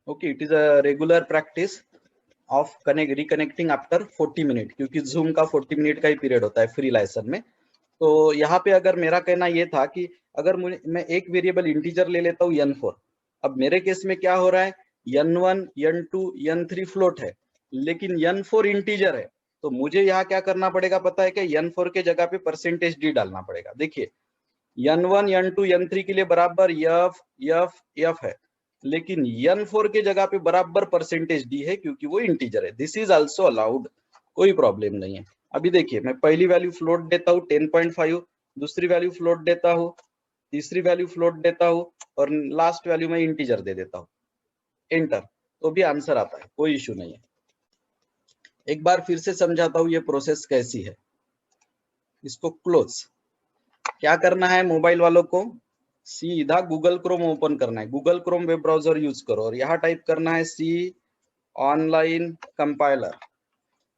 Okay, it is a regular practice of reconnecting after 40 minute, क्योंकि zoom का 40 minute का ही पीरियड होता है फ्री लाइसेंस में। तो यहाँ पे अगर मेरा कहना ये था कि अगर मैं एक वेरिएबल इंटीजर ले लेता हूँ N4। अब मेरे केस में क्या हो रहा है, N1 N2 N3 फ्लोट है, लेकिन N4 इंटीजर है। तो मुझे यहाँ क्या करना पड़ेगा पता है क्या, N4 के जगह पे परसेंटेज D डालना पड़ेगा। देखिए N1 N2 N3 के लिए बराबर F है, लेकिन N4 के जगह पे बराबर परसेंटेज D है, क्योंकि वो इंटीजर है। दिस इज आल्सो अलाउड, कोई प्रॉब्लम नहीं है। अभी देखिए, मैं पहली वैल्यू फ्लोट देता हूँ 10.5, दूसरी वैल्यू फ्लोट देता हूँ, तीसरी वैल्यू फ्लोट देता हूँ और लास्ट वैल्यू में इंटीजर दे देता हूँ। एंटर। तो भी आंसर आता है, कोई इश्यू नहीं है। एक बार फिर से समझाता हूँ ये प्रोसेस कैसी है। इसको क्लोज क्या करना है, मोबाइल वालों को सीधा गूगल क्रोम ओपन करना है, Google Chrome web browser use करो और यहाँ टाइप करना है सी ऑनलाइन कंपाइलर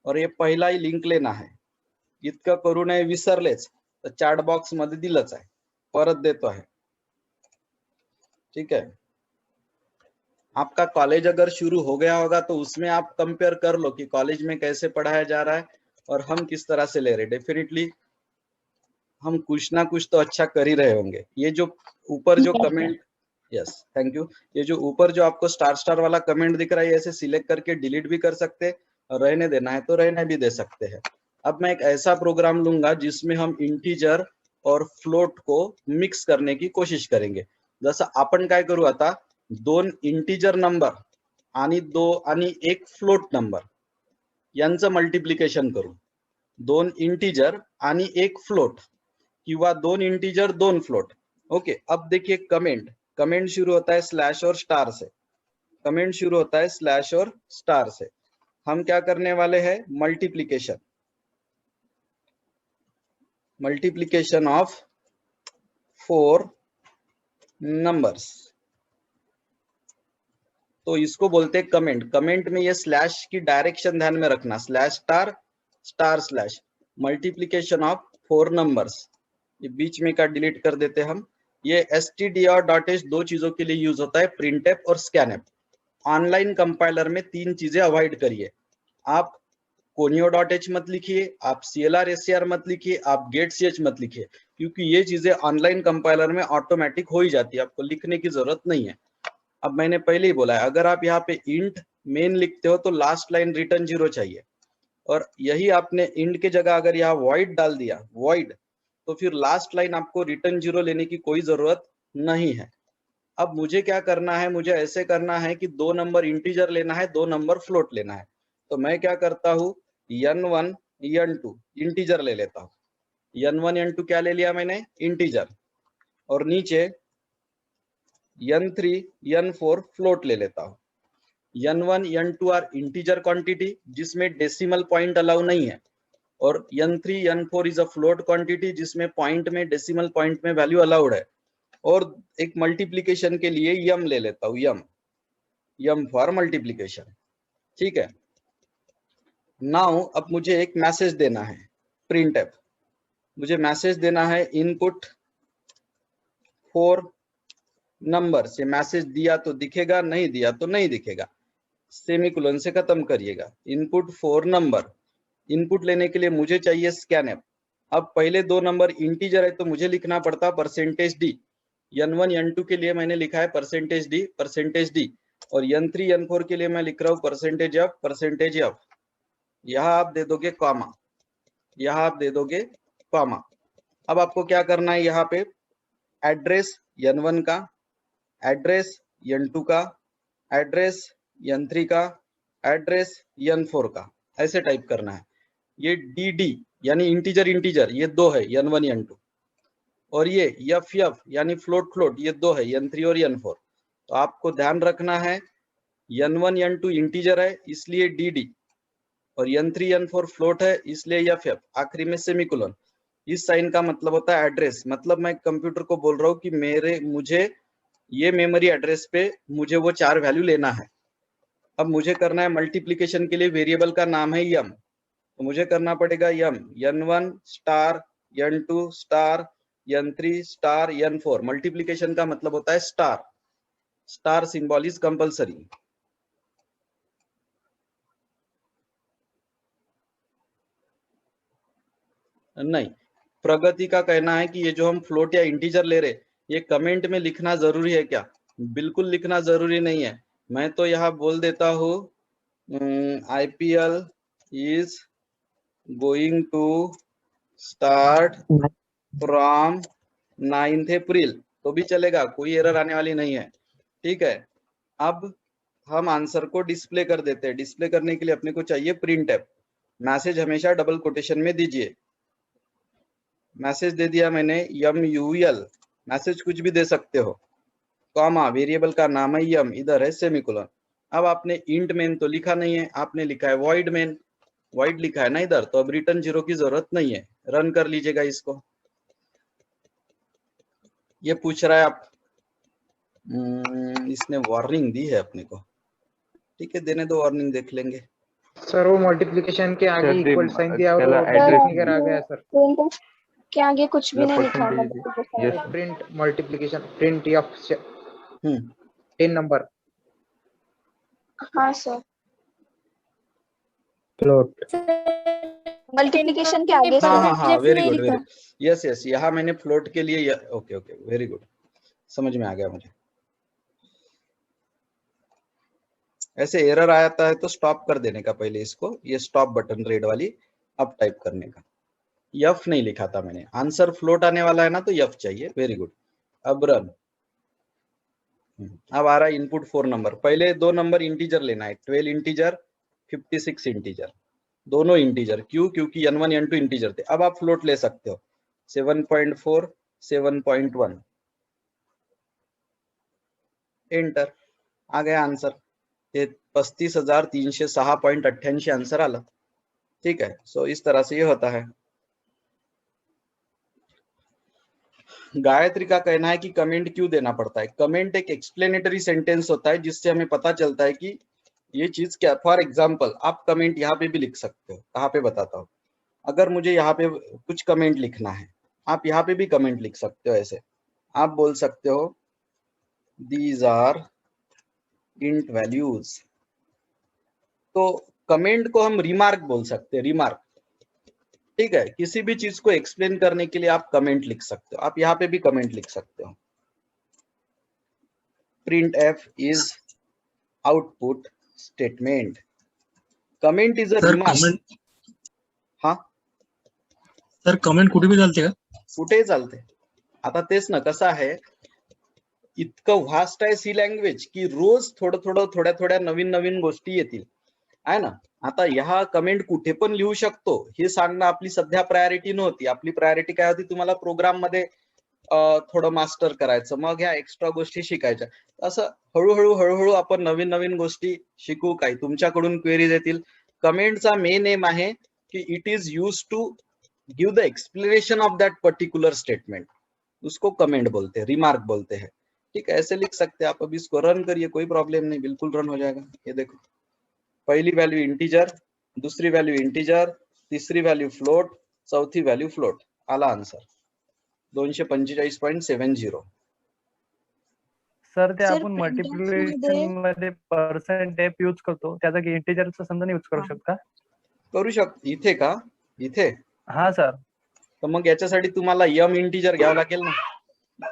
और ये पहिला ही लिंक लेना है। इतकं करू नये विसरलेच तर चॅट बॉक्स मध्ये दिलंच आहे, परत देतो आहे। ठीक है, आपका कॉलेज अगर शुरू हो गया होगा तो उसमें आप कंपेयर कर लो कि कॉलेज में कैसे पढ़ाया जा रहा है और हम किस तरह से ले रहे। डेफिनेटली हम कुछ ना कुछ तो अच्छा कर ही रहे होंगे। ये जो ऊपर जो कमेंट, यस थैंक यू, ये जो ऊपर जो आपको स्टार स्टार वाला कमेंट दिख रहा है, ऐसे सिलेक्ट करके डिलीट भी कर सकते हैं और रहने देना है तो रहने भी दे सकते हैं। अब मैं एक ऐसा प्रोग्राम लूंगा जिसमें हम इंटीजर और फ्लोट को मिक्स करने की कोशिश करेंगे। जसं आपण काय करू आता, 2 इंटीजर नंबर आणि एक फ्लोट नंबर यांचं मल्टिप्लिकेशन करू। 2 इंटीजर आणि एक फ्लोट किंवा 2 इंटीजर 2 फ्लोट। ओके, अब देखिए कमेंट शुरू होता है स्लैश और स्टार से, कमेंट शुरू होता है स्लैश और स्टार से। हम क्या करने वाले हैं, मल्टीप्लिकेशन ऑफ 4 नंबर्स, तो इसको बोलते हैं कमेंट। कमेंट में ये स्लैश की डायरेक्शन ध्यान में रखना, slash star star slash, multiplication of 4 numbers. ये बीच में का डिलीट कर देते हम। ये stdr.h 2 चीजों के लिए यूज होता है, प्रिंटफ और स्कैनफ। ऑनलाइन कंपाइलर में 3 चीजें अवॉइड करिए। आप conio.h मत लिखिए, आप clr मत लिखिए, आप getch मत लिखिए, क्योंकि ये चीजें ऑनलाइन कंपाइलर में ऑटोमेटिक हो ही जाती है, आपको लिखने की जरूरत नहीं है। अब मैंने पहले ही बोला है, अगर आप यहाँ पे इंट मेन लिखते हो तो लास्ट लाइन रिटर्न 0 चाहिए, और यही आपने इंट के जगह अगर यहाँ void डाल दिया, void, तो फिर लास्ट लाइन आपको रिटर्न 0 लेने की कोई जरूरत नहीं है। अब मुझे क्या करना है, मुझे ऐसे करना है कि 2 नंबर इंटीजर लेना है, 2 नंबर फ्लोट लेना है। तो मैं क्या करता हूँ, n1 n2 इंटीजर ले लेता हूँ। n1 n2 क्या ले लिया मैंने, इंटीजर, और नीचे n3 n4 फ्लोट ले लेता हूँ। n1 n2 are integer quantity जिसमें डेसिमल पॉइंट अलाउ नहीं है, और n3 n4 is a float quantity जिसमें पॉइंट में डेसिमल पॉइंट में वैल्यू अलाउड है। और एक मल्टीप्लिकेशन के लिए यम ले लेता हूँ, यम फॉर मल्टीप्लिकेशन। ठीक है, नाउ अब मुझे एक मैसेज देना है, प्रिंटफ। मुझे मैसेज देना है इनपुट 4 नंबर से। मैसेज दिया तो दिखेगा, नहीं दिया तो नहीं दिखेगा, सेमीकोलन से खत्म करिएगा। इनपुट 4 नंबर, इनपुट लेने के लिए मुझे चाहिए स्कैनफ। अब पहले 2 नंबर इंटीजर है तो मुझे लिखना पड़ता %d। n1 n2 के लिए मैंने लिखा है %d, और n3 n4 के लिए मैं लिख रहा हूँ %f। यहाँ आप दे दोगे कॉमा, यहाँ आप दे दोगे कॉमा। अब आपको क्या करना है, यहाँ पे एड्रेस n1 का, एड्रेस n2 का, एड्रेस n3 का, एड्रेस n4 का, ऐसे टाइप करना है। ये dd यानी इंटीजर ये 2 है, n1 n2, और ये ff यानी फ्लोट ये 2 है, n3 और n4। तो आपको ध्यान रखना है n1 n2 इंटीजर है इसलिए dd, और n3 n4 फ्लोट है इसलिए ff, आखिरी में सेमीकोलन। इस साइन का मतलब होता है एड्रेस, मतलब मैं कंप्यूटर को बोल रहा हूँ कि मुझे ये मेमोरी एड्रेस पे मुझे वो 4 वैल्यू लेना है। अब मुझे करना है मल्टीप्लिकेशन के लिए वेरिएबल का नाम है यम, तो मुझे करना पड़ेगा यम n1 star n2 star n3 star n4। Multiplication का मतलब होता है star, star symbol is compulsory. नहीं, प्रगति का कहना है कि ये जो हम फ्लोट या इंटीजर ले रहे, ये कमेंट में लिखना जरूरी है क्या? बिल्कुल लिखना जरूरी नहीं है। मैं तो यहाँ बोल देता हूँ IPL is going to start from 9th April, तो भी चलेगा, कोई एरर आने वाली नहीं है। ठीक है, अब हम आंसर को डिस्प्ले कर देते हैं। डिस्प्ले करने के लिए अपने को चाहिए प्रिंटफ। मैसेज हमेशा डबल कोटेशन में दीजिए। मैसेज दे दिया मैंने MUL, मैसेज कुछ भी दे सकते हो, कॉमा, वेरिएबल का नाम है यम, इधर है सेमीकोलन। अब आपने इंट मेन तो लिखा नहीं है, आपने लिखा है वॉइड मेन, वॉइड लिखा है ना इधर, तो अब रिटर्न 0 की जरूरत नहीं है। रन कर लीजिएगा इसको। ये पूछ रहा है आप, इसने वार्निंग दी है अपने को, ठीक है देने दो वार्निंग, देख लेंगे। सर वो मल्टीप्लिकेशन के आगे सर, इक्वल साइन दिया और त्याला वो address फिगर आ गया सर। प्रिंट के आगे कुछ भी नहीं लिखा है percentage yes print multiplication, print of 10 number हाँ सर। फ्लोट। मल्टीप्लिकेशन के आगे हाँ हाँ हाँ, वेरी गुड, लिखा। वेरी यस यस, यहाँ मैंने फ्लोट के लिए ओके ओके, वेरी गुड, समझ में आ गया मुझे। ऐसे एरर आता है तो स्टॉप कर देने का पहले इसको, ये स्टॉप बटन रेड वाली, अब टाइप करने का। यफ नहीं लिखा था मैंने, आंसर फ्लोट आने वाला है ना तो यफ चाहिए, वेरी गुड। अब रन। अब आ रहा है इनपुट 4 नंबर, पहले 2 नंबर इंटीजर लेना है, 12 इंटीजर 56 इंटीजर, दोनों इंटीजर। क्यों? क्योंकि n1 n2 इंटीजर थे। अब आप फ्लोट ले सकते हो, 7.4 7.1, एंटर, आ गया आंसर। ते 35,306.88 आंसर आला, ठीक है। सो इस तरह से ये होता है। गायत्री का कहना है कि कमेंट क्यों देना पड़ता है। कमेंट एक एक्सप्लेनेटरी सेंटेंस होता है जिससे हमें पता चलता है कि ये चीज क्या। फॉर एग्जाम्पल आप कमेंट यहाँ पे भी लिख सकते हो, कहाँ पे बताता हूँ। अगर मुझे यहाँ पे कुछ कमेंट लिखना है, आप यहाँ पे भी कमेंट लिख सकते हो। ऐसे आप बोल सकते हो दीज आर इंट वैल्यूज, तो कमेंट को हम रिमार्क बोल सकते हैं, रिमार्क, ठीक है। किसी भी चीज को एक्सप्लेन करने के लिए आप कमेंट लिख सकते हो, आप यहाँ पे भी कमेंट लिख सकते हो। Print F is output statement, comment is a remark. हा सर कमेंट कुठे बी चालते का? कुठेही चालते। आता तेच ना, कसं आहे, इतकं व्हास्ट आहे सी लँग्वेज की रोज थोडं थोडं थोड्या थोड्या नवीन नवीन गोष्टी येतील, आहे ना। आता ह्या कमेंट कुठे पण लिहू शकतो हे सांगणं आपली सध्या प्रायोरिटी नव्हती। आपली प्रायोरिटी काय होती, तुम्हाला प्रोग्राम मध्ये थोडं मास्टर करायचं, मग ह्या एक्स्ट्रा गोष्टी शिकायच्या। असं हळूहळू हळूहळू आपण नवीन नवीन गोष्टी शिकू, काही तुमच्याकडून क्वेरीज येतील। कमेंटचा मेन एम आहे की it is use to give the explanation of that particular statement, उसको कमेंट बोलते हैं, रिमार्क बोलते हैं, ठीक है। ऐसे लिख सकते हैं आप। अब इसको रन करिए, कोई प्रॉब्लम नहीं, बिल्कुल रन हो जाएगा। ये देखो, पहली वैल्यू इंटीजर, दूसरी वैल्यू इंटीजर, तीसरी वैल्यू फ्लोट, चौथी वैल्यू फ्लोट, आला आंसर 245.70। सर, ते सर, आपण मल्टिप्लिकेशन मध्ये मध्ये पर्सेंट एफ यूज करतो, त्या जागी इंटिजरचा समजा नाही यूज करू शकता? करू शकतो। इथे का? इथे हा सर। तर मग याच्यासाठी तुम्हाला यम इंटीजर घ्यावं लागेल ना।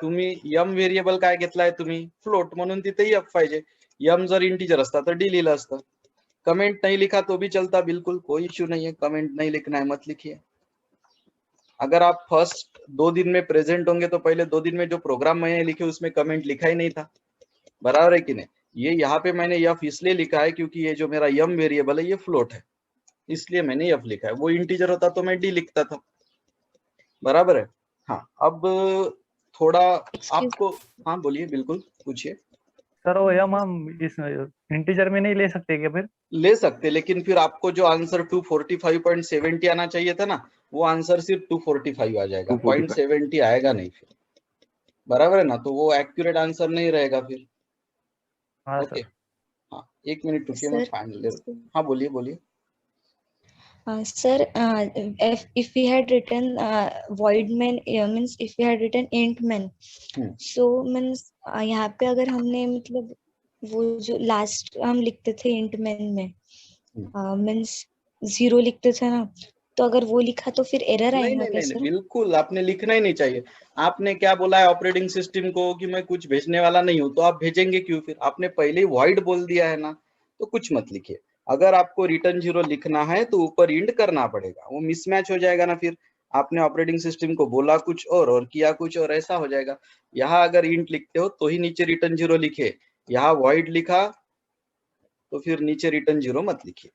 तुम्ही यम व्हेरिएबल काय घेतलाय तुम्ही, फ्लोट, म्हणून तिथे एफ पाहिजे। यम जर इंटीजर असता तर डी लिहिलं असतं। कमेंट नहीं लिखा तो भी चलता, बिल्कुल कोई इश्यू नहीं है। कमेंट नहीं लिखना है, मत लिखिए। अगर आप फर्स्ट 2 दिन में प्रेजेंट होंगे तो पहले 2 दिन में जो प्रोग्राम मैंने लिखे उसमें कमेंट लिखा ही नहीं था, बराबर है कि नहीं। ये यहाँ पे मैंने यफ इसलिए लिखा है क्योंकि ये जो मेरा यम वेरिएबल है ये फ्लोट है, इसलिए मैंने यफ लिखा है। वो इंटीजर होता तो मैं डी लिखता था, बराबर है। हाँ, अब थोड़ा आपको, हाँ बोलिए, बिल्कुल पूछिए। सर वो यम हम इस इंटीजर में नहीं ले सकते क्या फिर? ले सकते, लेकिन फिर आपको जो आंसर 245.70 आना चाहिए था ना, वो आंसर सिर्फ 245 आ जाएगा, 0.70 आएगा नहीं फिर, बराबर है ना। तो वो एक्यूरेट आंसर नहीं रहेगा फिर। हाँ ओके, सर। हाँ 1 मिनट रुकिए, मैं फाइनल। हाँ बोलिए बोलिए। Sir, if we had written void main, means if we had written int main, so means यहाँ पे अगर हमने मतलब वो जो लास्ट हम लिखते थे int main में means 0 लिखते थे ना, तो अगर वो लिखा तो फिर एरर आएगा क्या सर? बिल्कुल आपने लिखना ही नहीं चाहिए। आपने क्या बोला है ऑपरेटिंग सिस्टम को कि मैं कुछ भेजने वाला नहीं हूं, तो आप भेजेंगे क्यों फिर? आपने पहले ही वॉइड बोल दिया है ना, तो कुछ मत लिखिए। अगर आपको रिटर्न 0 लिखना है तो ऊपर इंड करना पड़ेगा, वो मिसमैच हो जाएगा ना फिर। आपने ऑपरेटिंग सिस्टम को बोला कुछ और किया कुछ और, ऐसा हो जाएगा। यहाँ अगर इंट लिखते हो तो ही नीचे रिटर्न 0 लिखे, यहाँ वॉइड लिखा तो फिर नीचे रिटर्न 0 मत लिखिए,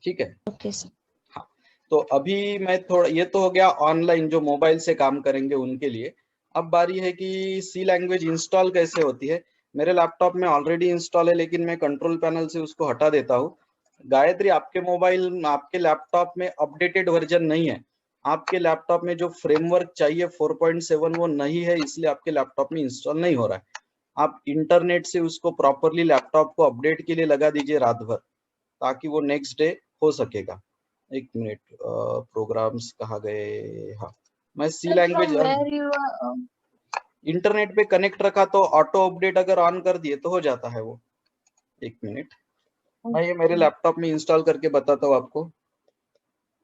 ठीक है। Okay sir. हाँ, तो अभी मैं थोड़ा, ये तो हो गया ऑनलाइन जो मोबाइल से काम करेंगे उनके लिए। अब बारी है कि सी लैंग्वेज इंस्टॉल कैसे होती है। मेरे लैपटॉप में ऑलरेडी इंस्टॉल है, लेकिन मैं कंट्रोल पैनल से उसको हटा देता हूँ। गायत्री, आपके मोबाइल, आपके लैपटॉप में अपडेटेड वर्जन नहीं है। आपके लैपटॉप में जो फ्रेमवर्क चाहिए 4.7 वो नहीं है, इसलिए आपके लैपटॉप में इंस्टॉल नहीं हो रहा है। आप इंटरनेट से उसको प्रॉपरली लैपटॉप को अपडेट के लिए लगा दीजिए रात भर, ताकि वो नेक्स्ट डे हो सकेगा। एक मिनट, प्रोग्राम्स कहाँ गए? हाँ, मैं सी लैंग्वेज इंटरनेट पे कनेक्ट रखा तो ऑटो अपडेट अगर ऑन कर दिए तो हो जाता है वो। एक मिनट, मैं ये मेरे लैपटॉप में इंस्टॉल करके बताता हूँ आपको।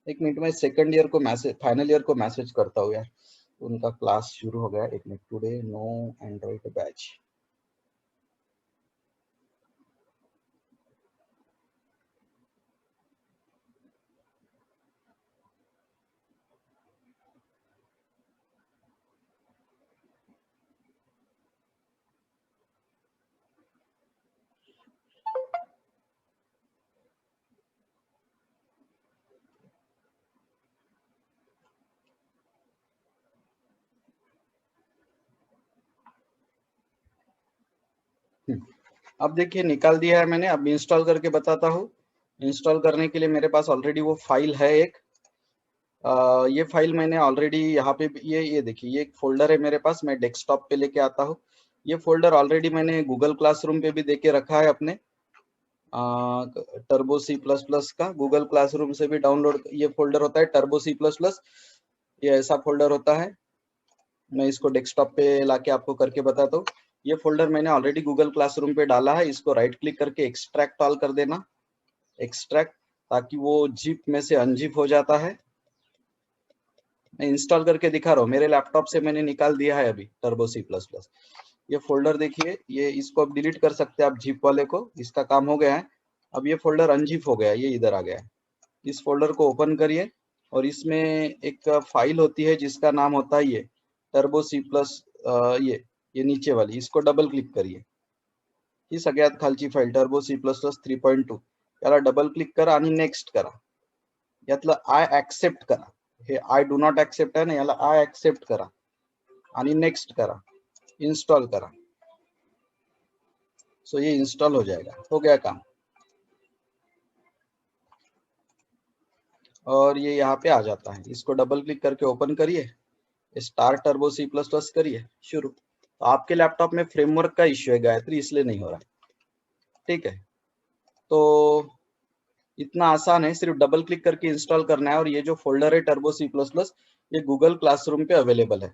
एक मिनट, मैं सेकंड ईयर को मैसेज, फाइनल ईयर को मैसेज करता हूँ यार, उनका क्लास शुरू हो गया। एक minute, today no Android batch. अब देखिए निकाल दिया है मैंने। अब इंस्टॉल करके बताता हूँ। इंस्टॉल करने के लिए मेरे पास ऑलरेडी वो फाइल है एक। ये फाइल मैंने ऑलरेडी यहाँ पे, ये देखिए, ये एक फोल्डर है मेरे पास, मैं डेस्कटॉप पे लेके आता हूँ। ये फोल्डर ऑलरेडी मैंने गूगल क्लासरूम पे भी देके रखा है अपने, टर्बो C++ का। गूगल क्लासरूम से भी डाउनलोड ये फोल्डर होता है, टर्बो C++, ये ऐसा फोल्डर होता है। मैं इसको डेस्कटॉप पे लाके आपको करके बताता हूँ। ये फोल्डर मैंने ऑलरेडी गूगल क्लासरूम पे डाला है। इसको राइट क्लिक करके एक्सट्रैक्ट ऑल कर देना, एक्सट्रैक्ट, ताकि वो जिप में से अनजिप हो जाता है। मैं इंस्टॉल करके दिखा रहा हूँ, मेरे लैपटॉप से मैंने निकाल दिया है अभी टर्बो C++। ये फोल्डर देखिए, ये इसको अब डिलीट कर सकते हैं आप जिप वाले को, इसका काम हो गया है। अब ये फोल्डर अनजिप हो गया, ये इधर आ गया है। इस फोल्डर को ओपन करिए और इसमें एक फाइल होती है जिसका नाम होता है ये टर्बो C++, ये नीचे वाली, इसको डबल क्लिक करिए। ही सगळ्यात खालची फाईल टर्बो C++ 3.2, याला डबल क्लिक करा आणि नेक्स्ट करा। यातलं आय ऍक्सेप्ट करा, हे आय डू नॉट ऍक्सेप्ट आहे ना, याला आय ऍक्सेप्ट करा आणि नेक्स्ट करा, इंस्टॉल करा। सो ये इंस्टॉल हो जाएगा, हो गया काम। और ये यहाँ पे आ जाता है, इसको डबल क्लिक करके ओपन करिए, स्टार्ट टर्बो C++ करिए शुरू। तो आपके लैपटॉप में फ्रेमवर्क का इश्यू है गायत्री, इसलिए नहीं हो रहा है। ठीक है, तो इतना आसान है, सिर्फ डबल क्लिक करके इंस्टॉल करना है। और ये जो फोल्डर है टर्बो C++, ये गूगल क्लासरूम पे अवेलेबल है।